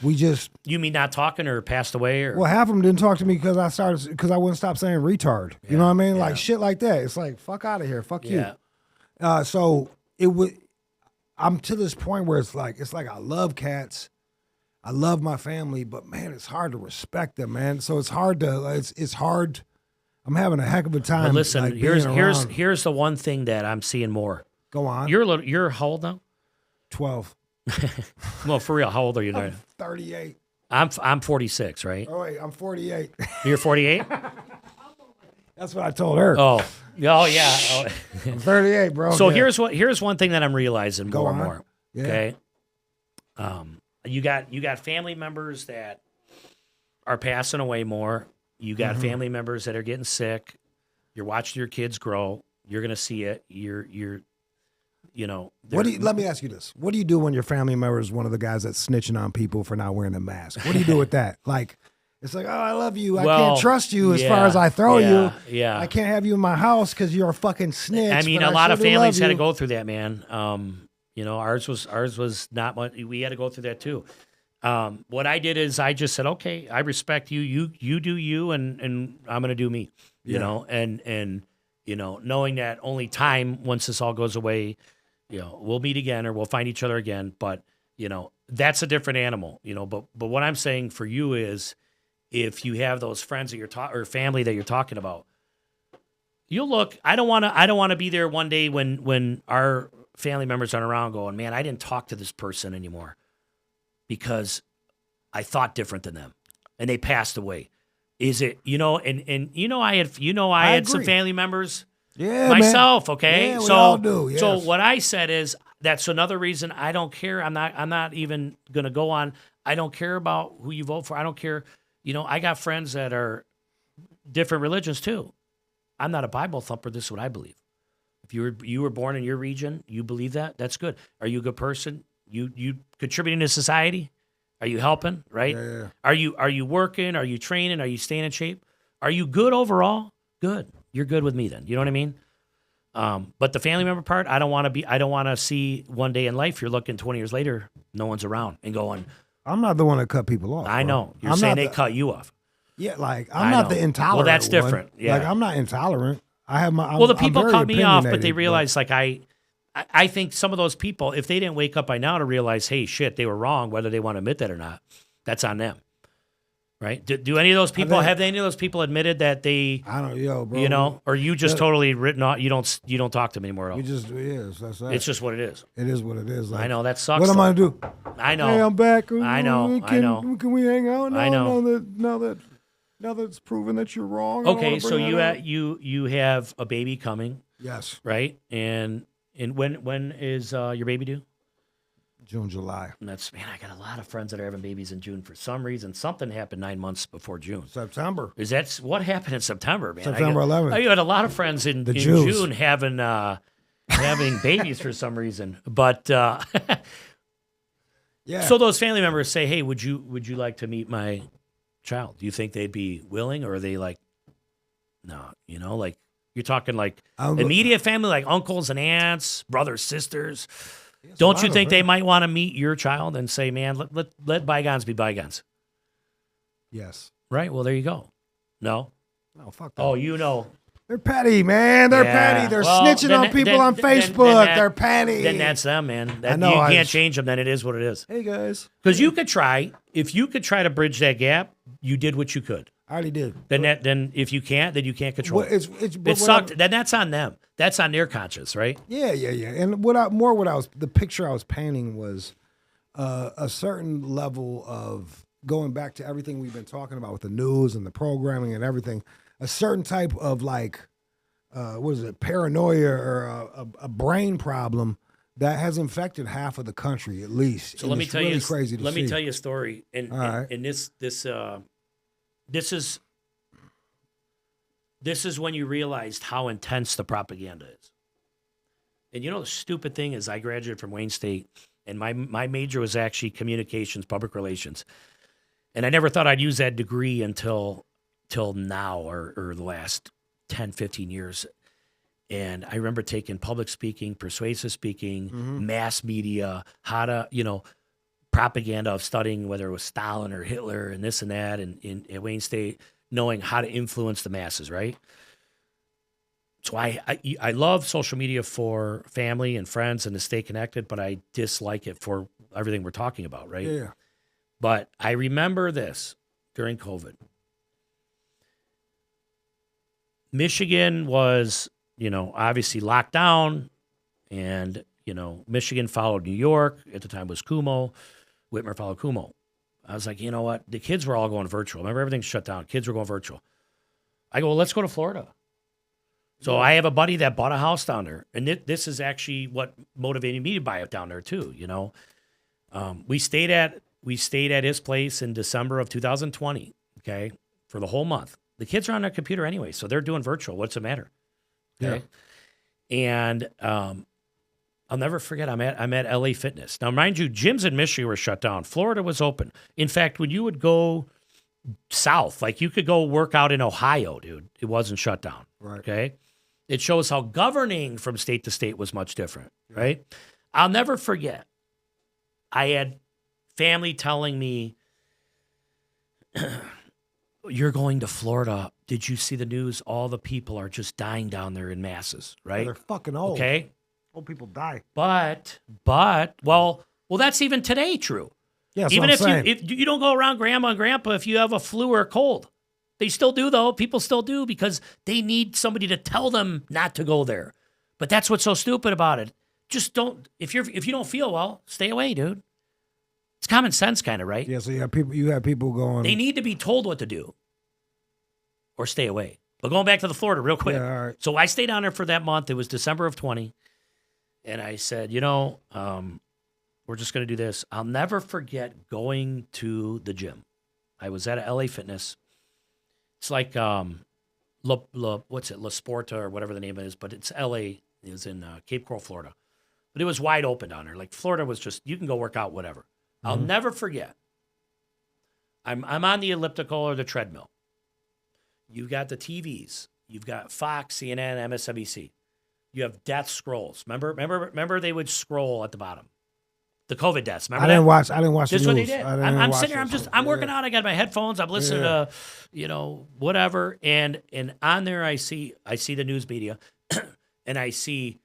we just. You mean not talking or passed away or? Well, half of them didn't talk to me because I wouldn't stop saying retard. You know what I mean? Like shit like that. It's like fuck out of here, fuck you. So it would. I'm to this point where it's like I love cats, I love my family, but man, it's hard to respect them, man. So it's hard to. It's hard. I'm having a heck of a time. But listen, like, here's the one thing that I'm seeing more. Go on. You're how old now? 12. Well, for real, how old are you now? I'm 38. I'm 46, right? Oh wait, I'm 48. You're 48? That's what I told her. Oh yeah. Oh. I'm 38, bro. So yeah. here's one thing that I'm realizing Go more and on. more. Yeah. Okay. You got family members that are passing away more. You got family members that are getting sick. You're watching your kids grow. You're gonna see it. Let me ask you this. What do you do when your family member is one of the guys that's snitching on people for not wearing a mask? What do you do with that? Like, it's like, oh, I love you. I can't trust you as far as I throw you. Yeah. I can't have you in my house because you're a fucking snitch. I mean, a lot of families had to go through that, man. Ours was not much. We had to go through that too. What I did is I just said, okay, I respect you. You do you, and I'm gonna do me. You know, and knowing that only time, once this all goes away, we'll meet again or we'll find each other again. But that's a different animal. But what I'm saying for you is, if you have those friends that you're or family that you're talking about, you'll look. I don't want to be there one day when our family members aren't around, going, man, I didn't talk to this person anymore because I thought different than them, and they passed away. Is it I had some family members myself. Man. Okay, yeah, we all do. Yes. So what I said is that's another reason I don't care. I'm not even gonna go on. I don't care about who you vote for. I don't care. I got friends that are different religions too. I'm not a Bible thumper. This is what I believe. If you were born in your region, you believe that. That's good. Are you a good person? You contributing to society? Are you helping? Right? Yeah. Are you working? Are you training? Are you staying in shape? Are you good overall? Good. You're good with me then. You know what I mean? But the family member part, I don't want to see one day in life you're looking 20 years later, no one's around and going, I'm not the one that cut people off. I know. You're I'm saying they cut you off. Yeah, like I'm not the intolerant. Well, that's different. One. Yeah. Like I'm not intolerant. I have my. The people cut me off, but they realize realize I think some of those people, if they didn't wake up by now to realize, hey, shit, they were wrong, whether they want to admit that or not, that's on them. Right? Do any of those people have any of those people admitted that they? I don't, bro. Or you just totally written off? You don't talk to them anymore. We just that's that. It's just what it is. It is what it is. Like, I know that sucks. What am I gonna do? I know. Hey, I'm back. I know. Can we hang out? I know. Now that it's proven that you're wrong. Okay, so you have a baby coming. Yes. Right, and when is your baby due? June, July. And I got a lot of friends that are having babies in June. For some reason, something happened 9 months before June. September. Is that what happened in September, man? September 11th. I had a lot of friends in June having babies for some reason. But yeah. So those family members say, "Hey, would you like to meet my child?" Do you think they'd be willing, or are they like, no? Like you're talking like immediate family, like uncles and aunts, brothers, sisters. Don't you think they might want to meet your child and say, man, let bygones be bygones? Yes. Right? Well, there you go. No? No, fuck that. Oh, They're petty, man. They're petty. They're snitching on people on Facebook. They're petty. Then that's them, man. I know. You can't change them. Then it is what it is. Hey, guys. Because you could try. If you could try to bridge that gap, you did what you could. I already did. Then if you can't, then you can't control it. It sucked. Then that's on them. That's on their conscience, right? Yeah. And the picture I was painting was a certain level of going back to everything we've been talking about with the news and the programming and everything. A certain type of paranoia or a brain problem that has infected half of the country at least. So let me tell you. Crazy to let see. me tell you a story. And this is when you realized how intense the propaganda is. And the stupid thing is, I graduated from Wayne State, and my major was actually communications, public relations, and I never thought I'd use that degree until now or the last 10, 15 years. And I remember taking public speaking, persuasive speaking, mass media, how to, propaganda of studying whether it was Stalin or Hitler and this and that, and at Wayne State, knowing how to influence the masses, right? So I love social media for family and friends and to stay connected, but I dislike it for everything we're talking about, right? Yeah. But I remember this during COVID. Michigan was, obviously locked down, and, Michigan followed New York. At the time was Cuomo. Whitmer followed Cuomo. I was like, you know what? The kids were all going virtual. Remember, everything's shut down. Kids were going virtual. I go, well, let's go to Florida. So I have a buddy that bought a house down there, and this is actually what motivated me to buy it down there too. We stayed at his place in December of 2020. Okay, for the whole month. The kids are on their computer anyway, so they're doing virtual. What's the matter? Okay? And I'll never forget, I'm at LA Fitness. Now, mind you, gyms in Michigan were shut down. Florida was open. In fact, when you would go south, like you could go work out in Ohio, dude, it wasn't shut down. Right. Okay? It shows how governing from state to state was much different, right? I'll never forget, I had family telling me, you're going to Florida. Did you see the news? All the people are just dying down there in masses, right? They're fucking old. Okay? Old people die. But, well, that's even today true. Yeah, even if you don't go around grandma and grandpa if you have a flu or a cold. They still do, though. People still do because they need somebody to tell them not to go there. But that's what's so stupid about it. Just don't. If you don't feel well, stay away, dude. It's common sense, kind of, right? Yeah. So you have people going. They need to be told what to do, or stay away. But going back to the Florida real quick. Yeah, all right. So I stayed down there for that month. It was December of 20, and I said, we're just going to do this. I'll never forget going to the gym. I was at LA Fitness. It's like La Sporta or whatever the name is, but it's LA. It was in Cape Coral, Florida. But it was wide open down there. Like Florida was just, you can go work out, whatever. Mm-hmm. I'll never forget. I'm on the elliptical or the treadmill. You've got the TVs. You've got Fox, CNN, MSNBC. You have death scrolls. Remember they would scroll at the bottom. The COVID deaths. Remember I didn't watch the news. That's what they did. I'm sitting there. I'm working out. I got my headphones. I'm listening to, whatever. And on there, I see the news media, and I see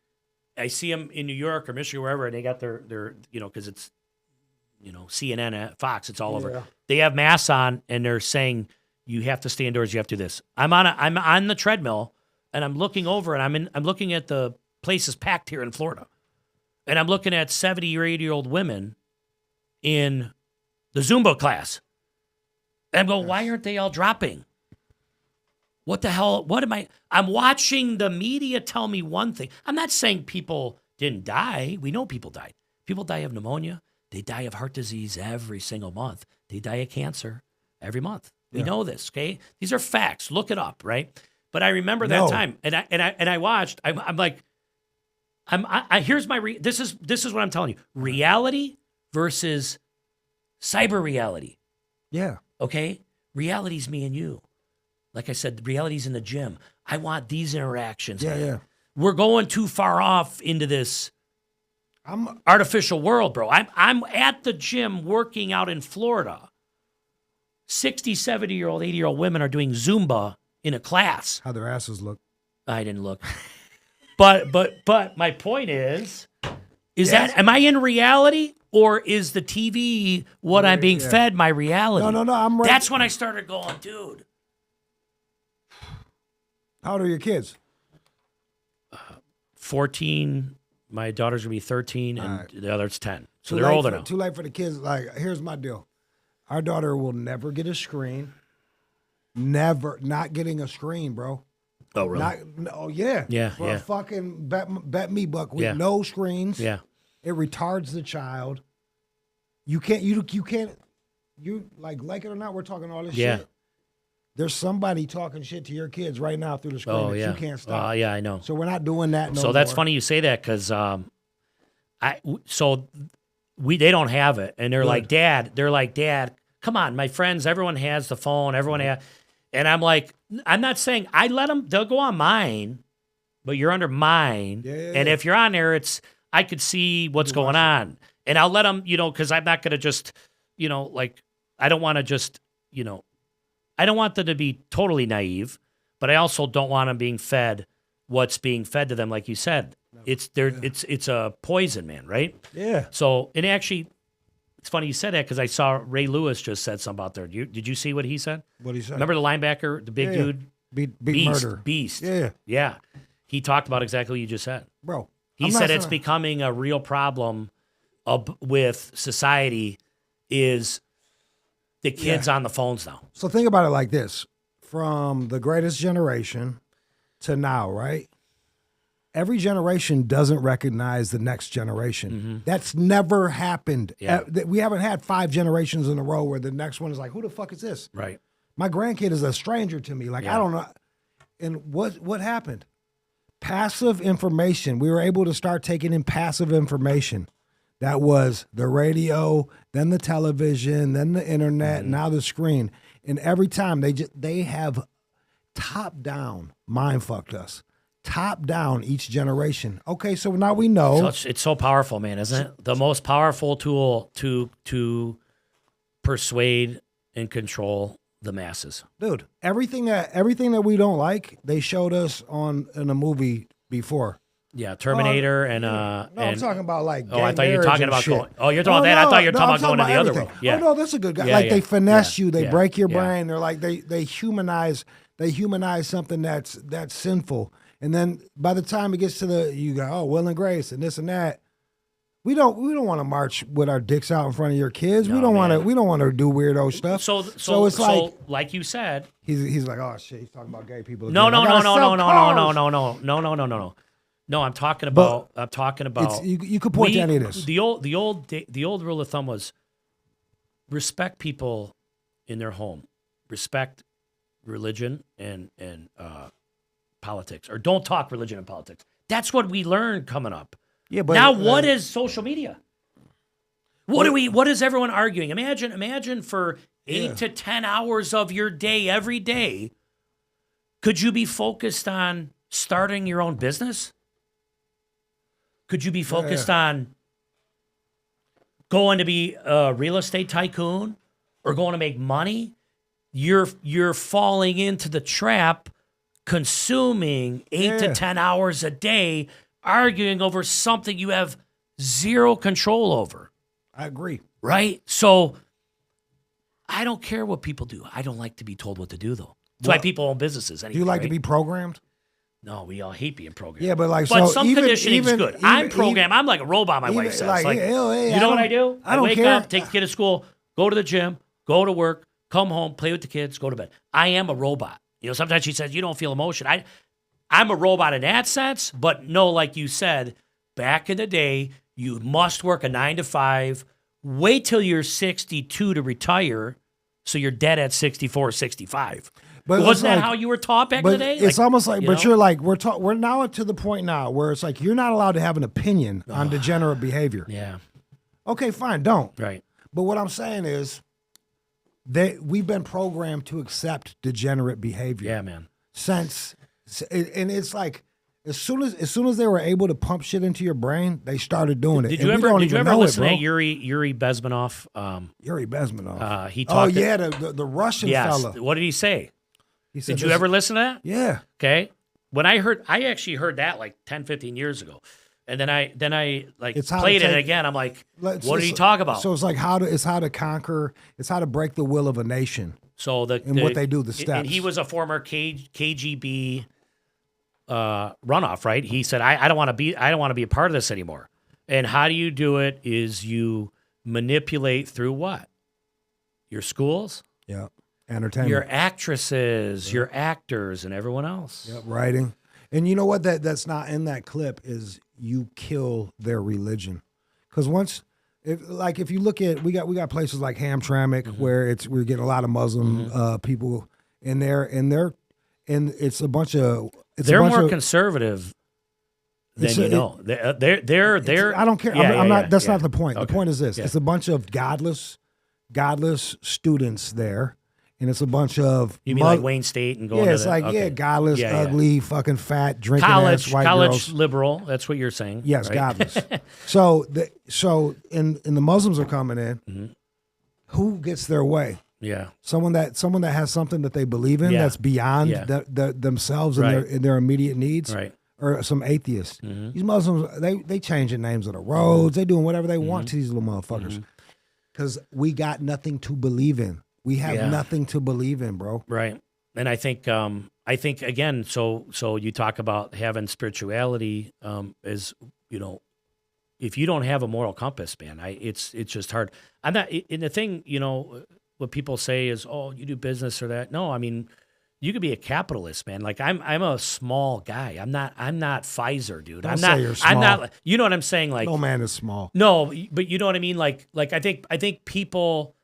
them in New York or Michigan, wherever, and they got their because it's, CNN, Fox, it's all over. They have masks on, and they're saying you have to stay indoors. You have to do this. I'm on the treadmill, and I'm looking over, and I'm looking at the places packed here in Florida. And I'm looking at 70 or 80-year-old women in the Zumba class. And I'm going, why aren't they all dropping? What the hell? What am I? I'm watching the media tell me one thing. I'm not saying people didn't die. We know people died. People die of pneumonia. They die of heart disease every single month. They die of cancer every month. We know this, okay? These are facts. Look it up, right? But I remember that time, and I watched. I'm like, here's my this is what I'm telling you. Reality versus cyber reality. Yeah. Okay? Reality's me and you. Like I said, reality's in the gym. I want these interactions. Yeah, man. yeah. We're going too far off into this artificial world, bro. I'm at the gym working out in Florida. 60, 70-year-old, 80-year-old women are doing Zumba in a class. How their asses look. I didn't look. But my point is that, am I in reality or is the TV what I'm being fed my reality? No, I'm right. That's when I started going, dude. How old are your kids? 14. My daughter's going to be 13 and the other's 10. So they're late older now. Too late for the kids. Like, here's my deal. Our daughter will never get a screen. Never. Not getting a screen, bro. Oh, really? Yeah. For a fucking bet me buck with no screens. Yeah. It retards the child. You like it or not, we're talking all this shit. There's somebody talking shit to your kids right now through the screen that you can't stop. Yeah, I know. So we're not doing that no So that's more. funny you say that because they don't have it. And they're like, Dad, come on, my friends, everyone has the phone, everyone has. And I'm like, I'm not saying I let them, they'll go on mine, but you're under mine. And if you're on there, I could see what's going on. And I'll let them, because I'm not going to just, I don't want to just, I don't want them to be totally naive, but I also don't want them being fed what's being fed to them, like you said. It's a poison, man, right? Yeah. So, and actually, it's funny you said that because I saw Ray Lewis just said something out there. Did you see what he said? What he said? Remember the linebacker, the big dude? Beast. Yeah. Yeah. He talked about exactly what you just said. Bro. He said it's becoming a real problem with society is the kids on the phones now. So think about it like this. From the greatest generation to now, right? Every generation doesn't recognize the next generation. Mm-hmm. That's never happened. Yeah. We haven't had 5 generations in a row where the next one is like, who the fuck is this? Right. My grandkid is a stranger to me. Like, I don't know. And what happened? Passive information. We were able to start taking in passive information. That was the radio, then the television, then the internet, now the screen. And every time they have top down mind fucked us. Top down each generation. Okay, so now we know. It's so powerful, man, isn't it? The most powerful tool to persuade and control the masses. Dude, everything that we don't like, they showed us in a movie before. Yeah, Terminator I'm talking about like. Oh, I thought you were talking about shit. going. Oh, you're talking about that. I thought you were talking about going to the other world. Yeah. Oh no, that's a good guy. Yeah, like they finesse you, they break your yeah. brain. They're like they humanize something that's sinful. And then by the time it gets to you go, Will and Grace and this and that. We don't want to march with our dicks out in front of your kids. We don't want to do weirdo stuff. So it's like you said, he's like, oh shit, he's talking about gay people. No. No, I'm talking about. You could point to any of this. The old rule of thumb was respect people in their home, respect religion and politics, or don't talk religion and politics. That's what we learned coming up. Yeah, but now what is social media? What is everyone arguing? Imagine for 8 to 10 hours of your day every day, could you be focused on starting your own business? Could you be focused on going to be a real estate tycoon or going to make money? You're falling into the trap, consuming 8 to 10 hours a day, arguing over something you have zero control over. I agree. Right? So I don't care what people do. I don't like to be told what to do, though. That's why people own businesses. Anyway, do you like to be programmed? No, we all hate being programmed. Yeah, but some conditioning is good. I'm programmed. I'm like a robot, my wife says. Like, you know what I do? I wake up, take the kid to school, go to the gym, go to work, come home, play with the kids, go to bed. I am a robot. You know, sometimes she says, you don't feel emotion. I'm a robot in that sense, but no, like you said, back in the day, you must work a 9 to 5, wait till you're 62 to retire, so you're dead at 64, 65. But wasn't that how you were taught back in the day? It's almost like, you're like, we're now to the point now where it's like, you're not allowed to have an opinion on degenerate behavior. Yeah. Okay, fine, don't. Right. But what I'm saying is, we've been programmed to accept degenerate behavior. Yeah, man. And it's like, as soon as they were able to pump shit into your brain, they started doing it. Did you ever listen to Yuri Bezmenov? Yuri Bezmenov. He talked. Oh yeah, the Russian fella. What did he say? He said, did you ever listen to that? Yeah. Okay. When I actually heard that like 10, 15 years ago. And then I played it again. I'm like, what did he talk about? So it's like how to conquer, it's how to break the will of a nation. So what they do, the steps. And he was a former KGB runoff, right? He said, I don't want to be a part of this anymore. And how do you do it is you manipulate through what? Your schools? Yeah. Entertainment. Your actresses, your actors, and everyone else. Yep, writing. And you know what that's not in that clip is you kill their religion. Because if you look at, we got places like Hamtramck where we're getting a lot of Muslim people in there, and it's a bunch of they're more conservative than you know. They're I don't care. I'm not. That's not the point. Okay. The point is this: it's a bunch of godless students there. And it's a bunch of you mean like Wayne State and going it's godless, ugly, fucking fat, drinking ass white girls. Liberal. That's what you're saying. Yes, right? godless. So the Muslims are coming in. Who gets their way? Yeah, someone that has something that they believe in that's beyond themselves and their immediate needs. Right. Or some atheists. These Muslims they changing names of the roads. They doing whatever they want to these little motherfuckers. Because we got nothing to believe in. We have nothing to believe in, bro. Right. And I think again, so you talk about having spirituality is, you know, if you don't have a moral compass, man, it's just hard. I'm not in the thing, you know, what people say is, oh, you do business or that. No, I mean, you could be a capitalist, man. Like I'm a small guy. I'm not Pfizer, dude. Don't say you're small. I'm not, you know what I'm saying? Like no man is small. No, but you know what I mean? Like I think people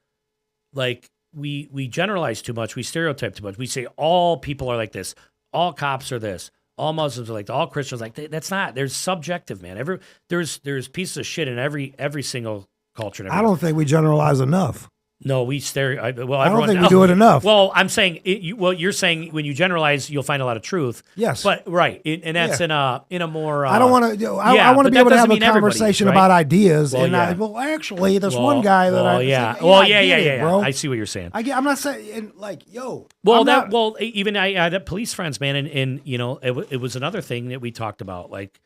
like we generalize too much. We stereotype too much. We say all people are like this. All cops are this. All Muslims are like this. All Christians are like that's not. There's subjective, man. There's pieces of shit in every single culture. I don't think we generalize enough. No, we well, I don't think we do it enough. Well, I'm saying you're saying when you generalize, you'll find a lot of truth. Yes, but right, and that's in a more. I don't want to. I want to be able to have a conversation about ideas. Well, actually, there's one guy that bro. I see what you're saying. I'm not saying like, yo. Well, even I had police friends, man, and it was another thing that we talked about, like,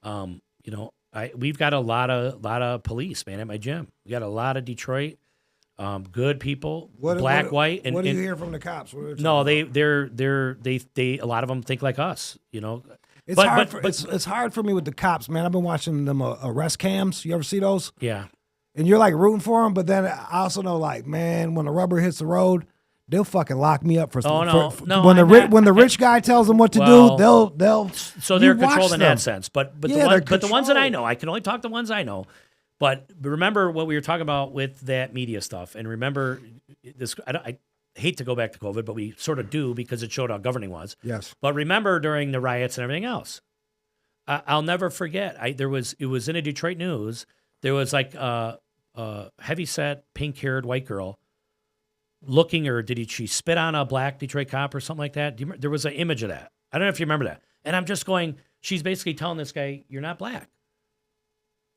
we've got a lot of police, man, at my gym. We got a lot of Detroit. Good people, black, white, and what do you hear from the cops? No, they a lot of them think like us, It's hard for me with the cops, man. I've been watching them arrest cams. You ever see those? Yeah. And you're like rooting for them, but then I also know, like, man, when the rubber hits the road, they'll fucking lock me up for something. When the rich guy tells them what to do, they'll. So they're controlled in that sense, but the ones that I know, I can only talk to the ones I know. But remember what we were talking about with that media stuff, and remember this. I hate to go back to COVID, but we sort of do because it showed how governing was. Yes. But remember during the riots and everything else, I'll never forget. It was in a Detroit news. There was like a heavy-set, pink-haired white girl looking, or did she spit on a black Detroit cop or something like that? There was an image of that. I don't know if you remember that. And I'm just going. She's basically telling this guy, "You're not black.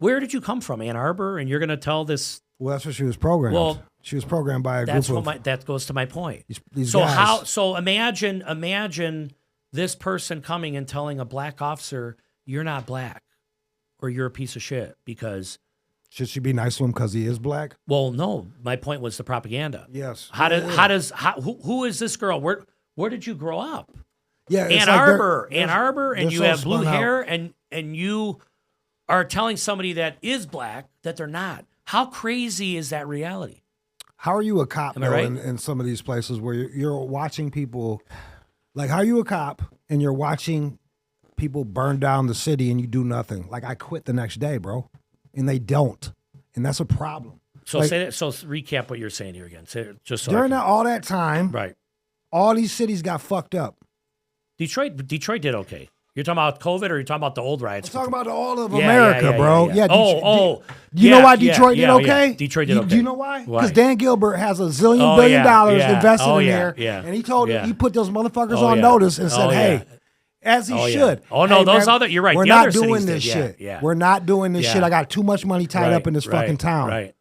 Where did you come from, Ann Arbor?" And you're going to tell this. Well, that's what she was programmed. Well, she was programmed by a group of. That goes to my point. These guys. So imagine this person coming and telling a black officer, "You're not black, or you're a piece of shit," because. Should she be nice to him because he is black? Well, no. My point was the propaganda. Yes. Who is this girl? Where did you grow up? Yeah, Ann Arbor, and you have blue hair, and you are telling somebody that is black that they're not. How crazy is that reality? How are you a cop though, right? in some of these places where you're watching people? Like, how are you a cop and you're watching people burn down the city and you do nothing? Like, I quit the next day, bro, and they don't, and that's a problem. So like, say that. So recap what you're saying here again. Just so during all that time, right? All these cities got fucked up. Detroit did okay. You're talking about COVID, or you're talking about the old riots? I'm talking about all of America, bro. Yeah. You know why Detroit did okay? Yeah. Detroit did okay. Do you know why? Because Dan Gilbert has $1 billion invested in there, and he put those motherfuckers on notice and said, "Hey." As he should. Oh, no, you're right. We're not doing this shit. We're not doing this shit. I got too much money tied up in this fucking town. Right.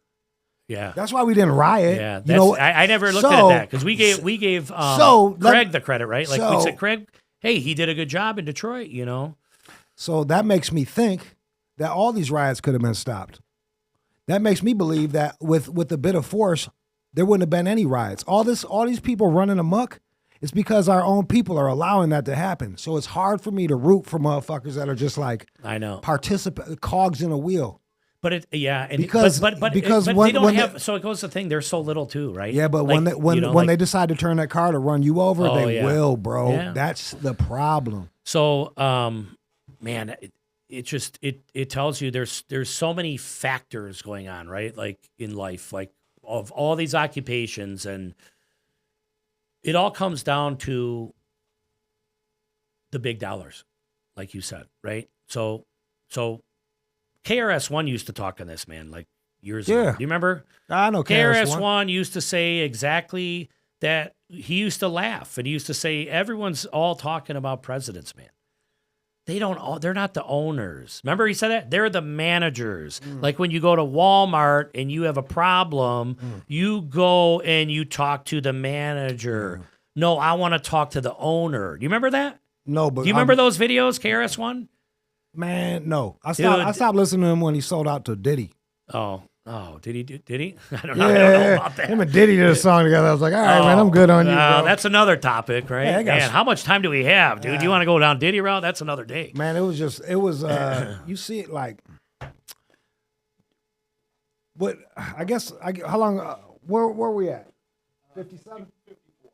Yeah. That's why we didn't riot. Yeah. I never looked at that because we gave Craig the credit, right? Like we said, Craig, hey, he did a good job in Detroit, So that makes me think that all these riots could have been stopped. That makes me believe that with a bit of force, there wouldn't have been any riots. All these people running amok, it's because our own people are allowing that to happen. So it's hard for me to root for motherfuckers that are just like cogs in a wheel. But because they don't have. So it goes to the thing. They're so little too, right? Yeah, but when they decide to turn that car to run you over, they will, bro. Yeah. That's the problem. So, man, it tells you there's so many factors going on, right? Like in life, like of all these occupations, and it all comes down to the big dollars, like you said, right? So. KRS-One used to talk on this, man, like years ago. Do you remember? I know KRS-One used to say exactly that. He used to laugh, and he used to say, everyone's all talking about presidents, man. They're not the owners. Remember he said that? They're the managers. Like when you go to Walmart and you have a problem, you go and you talk to the manager. No, I want to talk to the owner. Do you remember that? No, but do you remember those videos, KRS-One? Man, no. I stopped listening to him when he sold out to Diddy. Oh, did he? I don't know about that. Him and Diddy did a song together. I was like, all right, man, I'm good on you, bro. That's another topic, right? Yeah, man, how much time do we have, dude? You want to go down Diddy route? That's another day. Man, you see it like, what, how long, where were we at? 57? 54.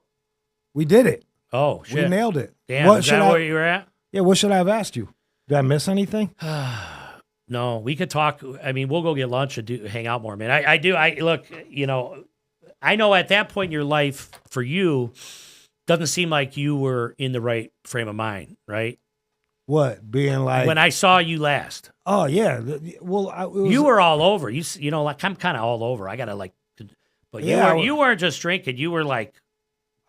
We did it. Oh, shit. We nailed it. Damn, is that where you were at? Yeah, what should I have asked you? Did I miss anything? No, we could talk. I mean, we'll go get lunch and hang out more, man. I look, I know at that point in your life, for you, doesn't seem like you were in the right frame of mind, right? What, being like when I saw you last? Oh yeah, well, you were all over. You know, like I'm kind of all over. I gotta like, but you weren't just drinking. You were like,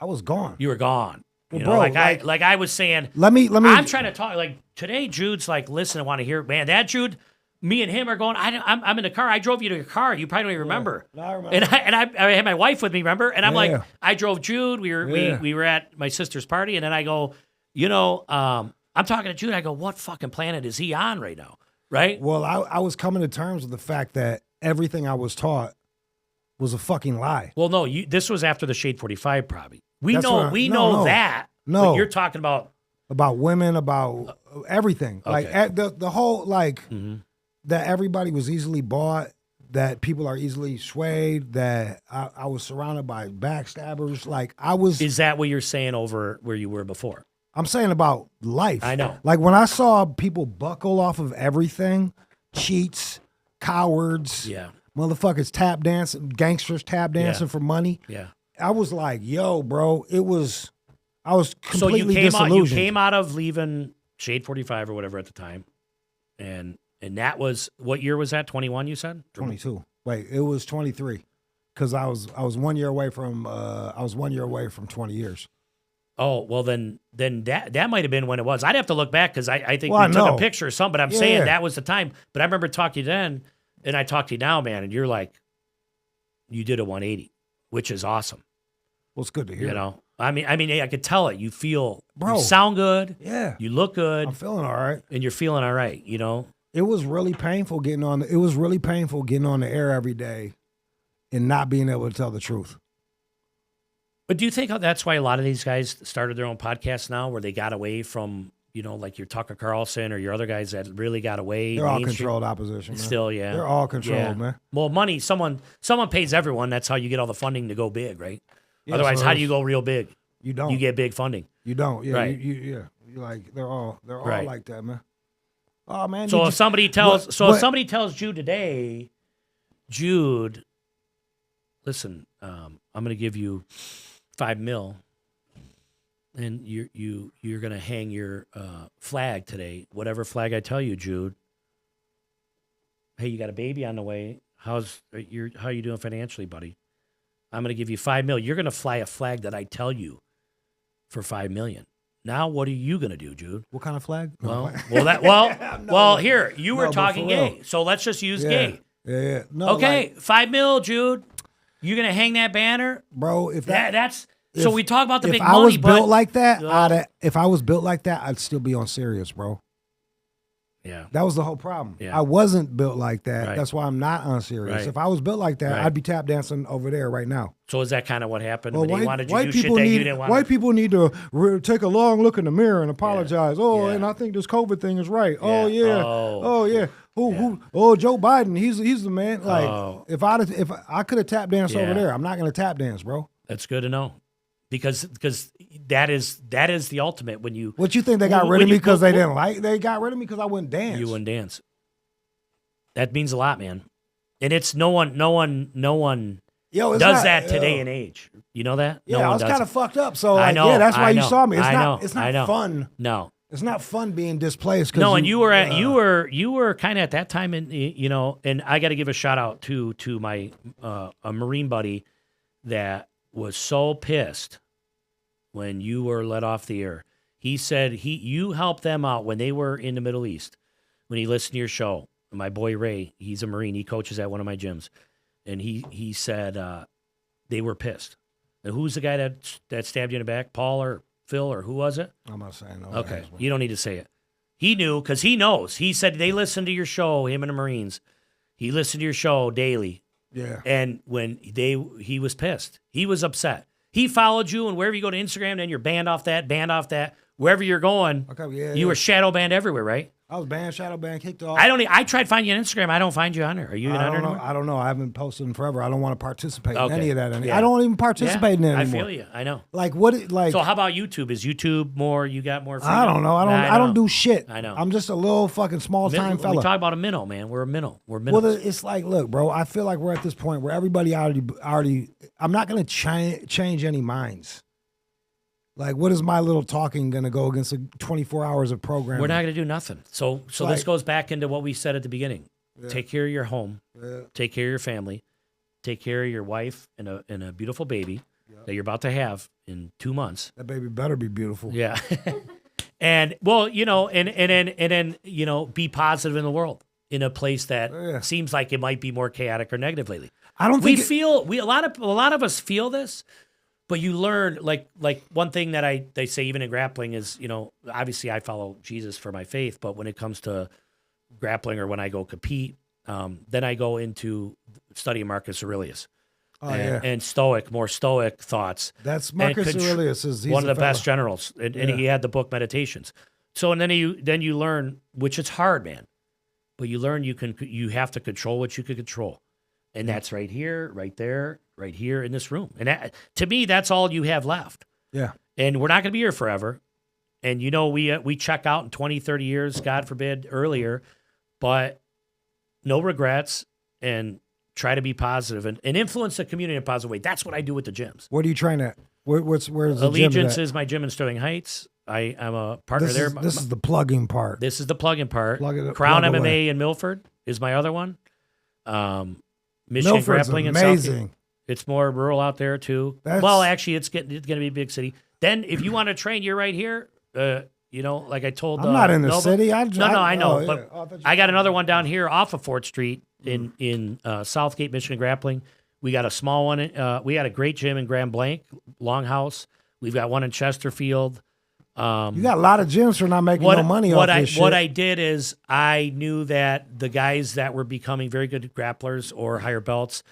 I was gone. You were gone. Well, you know, bro, like I was saying. Let me. I'm trying to talk. Like today, Jude's like, listen, I want to hear, man. That Jude, me and him are going. I'm in the car. I drove you to your car. You probably don't even remember. No, I remember. And I had my wife with me. Remember? And I'm like, I drove Jude. We were at my sister's party, and then I go, you know, I'm talking to Jude. I go, what fucking planet is he on right now? Right? Well, I was coming to terms with the fact that everything I was taught was a fucking lie. Well, no, this was after the Shade 45, probably. We know that. No, but you're talking about women, about everything. Okay. Like the whole that everybody was easily bought, that people are easily swayed, that I was surrounded by backstabbers. Like I was. Is that what you're saying over where you were before? I'm saying about life. I know. Like when I saw people buckle off of everything, cheats, cowards, motherfuckers tap dancing, gangsters tap dancing for money. Yeah. I was like, yo, bro, I was completely disillusioned. You came out of leaving Shade 45 or whatever at the time. And that was, what year was that? 21, you said? 22. Wait, it was 23. Because I was 1 year away from 20 years. Oh, well, then that might have been when it was. I'd have to look back because I think we took a picture or something, but I'm saying that was the time. But I remember talking to you then, and I talked to you now, man, and you're like, you did a 180, which is awesome. Well, it's good to hear. You know, I mean, I could tell it. You feel, bro, you sound good. Yeah. You look good. I'm feeling all right. And you're feeling all right, you know? It was really painful getting on the air every day and not being able to tell the truth. But do you think that's why a lot of these guys started their own podcasts now, where they got away from, you know, like your Tucker Carlson or your other guys that really got away? They're all controlled opposition, man. Still, yeah. They're all controlled, man. Well, money, someone pays everyone. That's how you get all the funding to go big, right? Yeah, otherwise, how do you go real big? You don't. You get big funding. You don't. Yeah, right. You like they're all right. like that, man. Oh man. So if somebody tells Jude today, Jude, listen, I'm going to give you $5 million, and you're gonna hang your flag today, whatever flag I tell you, Jude. Hey, you got a baby on the way. How are you doing financially, buddy? I'm gonna give you $5 million. You're gonna fly a flag that I tell you for $5 million. Now, what are you gonna do, Jude? What kind of flag? Well, here you were talking gay, so let's just use gay. Yeah. No. Okay, $5 million, Jude. You're gonna hang that banner, bro. If that's so, we talk about the big money. If I was built like that, if I was built like that, I'd still be on Sirius, bro. Yeah, that was the whole problem. Yeah. I wasn't built like that. Right. That's why I'm not on Sirius. Right. If I was built like that, right. I'd be tap dancing over there right now. So is that kind of what happened? Well, when he wanted you to do people shit that need, you didn't want. White people need to take a long look in the mirror and apologize. And I think this COVID thing is right. Oh yeah. Oh yeah. Who? Oh, Joe Biden. He's the man. Like if I could have tap danced over there, I'm not gonna tap dance, bro. That's good to know, because that is the ultimate when you. What you think they got rid of me because they didn't like? They got rid of me because I wouldn't dance. You wouldn't dance. That means a lot, man. And it's no one does that today and age. You know that? Yeah, no one I was kind of fucked up. So I know, that's why I you know, saw me. It's I not know. fun. No. It's not fun being displaced. No, and you were kind of at that time, and I got to give a shout out to my a Marine buddy that was so pissed when you were let off the air. He said you helped them out when they were in the Middle East, when he listened to your show. My boy Ray, he's a Marine. He coaches at one of my gyms, and he said they were pissed. And who's the guy that stabbed you in the back? Paul or Phil or who was it? I'm not saying no. Okay, you don't need to say it. He knew because he knows. He said they listened to your show, him and the Marines. He listened to your show daily. Yeah. And when he was pissed. He was upset. He followed you, and wherever you go to Instagram, then you're banned off that. Wherever you're going, you were shadow banned everywhere, right? I was banned, shadow banned, kicked off. I tried finding you on Instagram. I don't find you on there. Are you on there anymore? I don't know. I haven't posted in forever. I don't want to participate in any of that. Yeah. I don't even participate in it anymore. I feel you. I know. Like what? Like so, how about YouTube? Is YouTube more? You got more? Freedom? I don't know. I don't do shit. I know. I'm just a little fucking small time fella. We talk about a minnow, man. We're a minnow. We're minnows. Well, it's like, look, bro. I feel like we're at this point where everybody already. I'm not gonna change any minds. Like, what is my little talking going to go against 24 hours of programming? We're not going to do nothing. So this goes back into what we said at the beginning. Yeah. Take care of your home. Yeah. Take care of your family. Take care of your wife and a beautiful baby that you're about to have in 2 months. That baby better be beautiful. Yeah. And, well, and then, be positive in the world in a place that seems like it might be more chaotic or negative lately. I don't think a lot of us feel this. But you learn, like one thing that they say even in grappling is, obviously I follow Jesus for my faith, but when it comes to grappling or when I go compete, then I go into studying Marcus Aurelius. And more stoic thoughts. That's Marcus Aurelius. He's one of the best generals, and he had the book Meditations. So and then you learn, which it's hard, man, but you learn you have to control what you can control. And that's right here, right there, right here in this room. And that, to me, that's all you have left. Yeah. And we're not going to be here forever. And, we check out in 20, 30 years, God forbid, earlier. But no regrets and try to be positive and influence the community in a positive way. That's what I do with the gyms. What are you trying to – where's the Allegiance gym is my gym in Sterling Heights. I'm a partner there. This is the plugging part. This is the plugging part. Crown plug MMA away. in Milford is my other one. Michigan Milford's Grappling amazing. in South. It's more rural out there too. Actually, it's going to be a big city. Then, if you want to train, you're right here. Like I told. I'm not in the city. I know, but I got another one down here off of 4th Street in Southgate, Michigan Grappling. We got a small one. We had a great gym in Grand Blanc, Longhouse. We've got one in Chesterfield. You got a lot of gyms for not making no money off this shit. What I did is I knew that the guys that were becoming very good grapplers or higher belts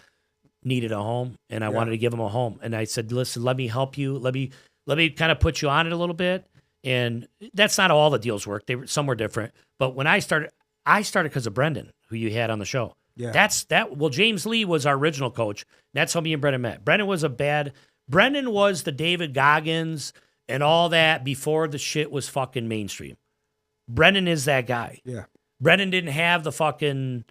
needed a home, and I wanted to give them a home. And I said, listen, let me help you. Let me kind of put you on it a little bit. And that's not all the deals work. Some were different. But when I started because of Brendan, who you had on the show. Yeah. Well, James Lee was our original coach. That's how me and Brendan met. Brendan was the David Goggins and all that before the shit was fucking mainstream. Brendan is that guy. Yeah. Brendan didn't have the fucking,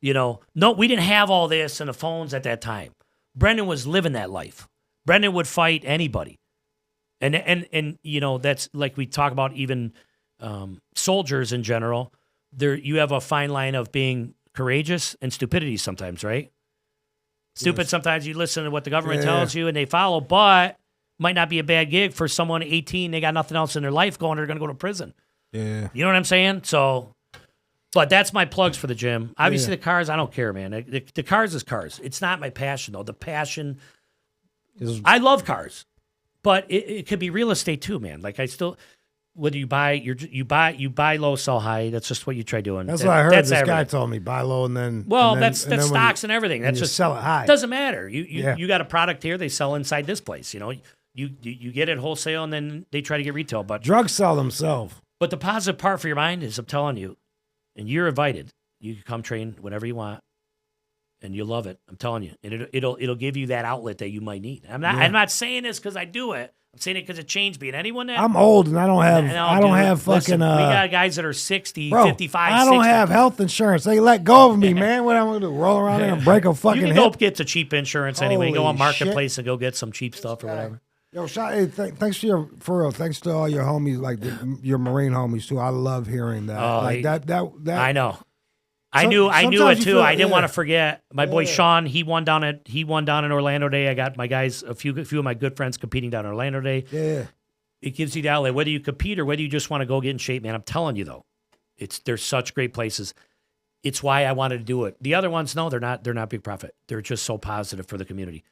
no, we didn't have all this and the phones at that time. Brendan was living that life. Brendan would fight anybody. And that's like we talk about even soldiers in general. You have a fine line of being courageous and stupidity sometimes, right? Stupid sometimes you listen to what the government tells you and they follow, but might not be a bad gig for someone 18. They got nothing else in their life going. They're going to go to prison. Yeah. You know what I'm saying? So, but that's my plugs for the gym. Obviously, the cars, I don't care, man. The cars is cars. It's not my passion, though. The passion is I love cars, but it could be real estate too, man. Like I still, whether you buy low, sell high. That's just what you try doing. That's what I heard. This guy told me buy low and then. Well, that's stocks and everything. That's just sell it high. It doesn't matter. You got a product here. They sell inside this place. You get it wholesale and then they try to get retail. But drugs sell themselves. But the positive part for your mind is, I'm telling you, and you're invited. You can come train whenever you want, and you'll love it. I'm telling you, and it'll give you that outlet that you might need. I'm not saying this because I do it. I'm saying it because it changed me. And anyone that I'm old and I don't have fucking. Listen, we got guys that are 60, bro, 55, I don't 60. have health insurance. They let go of me, man. What am I gonna do? Roll around there and break a fucking hip? You can go get the cheap insurance anyway. Holy go on Marketplace shit. and go get some cheap stuff or whatever. Yo, thanks thanks to all your homies, like your Marine homies too. I love hearing that. I know. I knew it too. I didn't want to forget my boy Sean. He won down in Orlando Day. I got my guys, a few of my good friends competing down in Orlando Day. Yeah. It gives you the outlet, whether you compete or whether you just want to go get in shape, man. I'm telling you though, there's such great places. It's why I wanted to do it. The other ones, no, they're not big profit. They're just so positive for the community.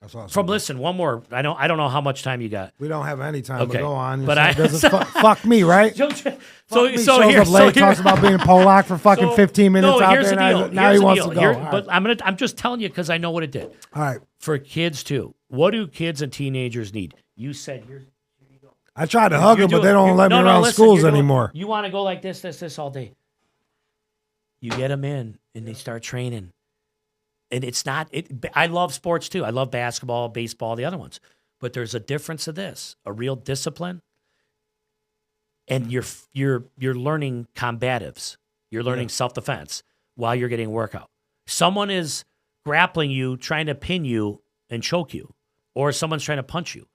That's awesome. Listen, one more. I don't know how much time you got. We don't have any time. Okay. But go on. But fuck me, right? Shows up here, late, talks about being Polak for fucking 15 minutes out there. Now he wants to go. But I'm just telling you because I know what it did. All right. For kids too. What do kids and teenagers need? You said here you go. I tried to hug them, but they don't let me around schools anymore. You want to go like this all day. You get them in, and they start training. And it's not. I love sports too. I love basketball, baseball, the other ones. But there's a difference to this: a real discipline, and you're learning combatives. You're learning self-defense while you're getting a workout. Someone is grappling you, trying to pin you and choke you, or someone's trying to punch you.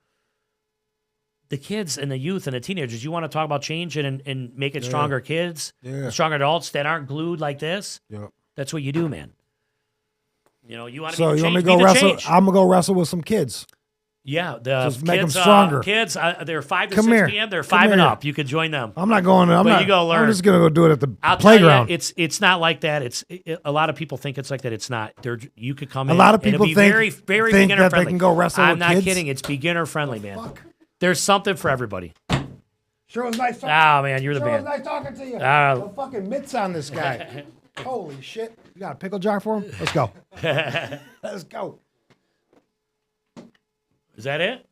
The kids and the youth and the teenagers, you want to talk about change and making stronger kids, stronger adults that aren't glued like this. Yep. That's what you do, man. You know, you want to. So you want me to go wrestle? I'm gonna go wrestle with some kids. Yeah, just make them stronger. Kids, they're 5 to 6 p.m. They're 5 and up. You could join them. I'm not going. You go learn. I'm just gonna go do it at the playground. It's not like that. A lot of people think it's like that. It's not. You could come in. A lot of people think very beginner that friendly. they can go wrestle with kids. I'm kids. not kidding. It's beginner friendly, man. There's something for everybody. Sure was nice talking. Oh man, you're the man. Sure was nice talking to you. No fucking mitts on this guy. Holy shit! You got a pickle jar for him? Let's go. Let's go. Is that it?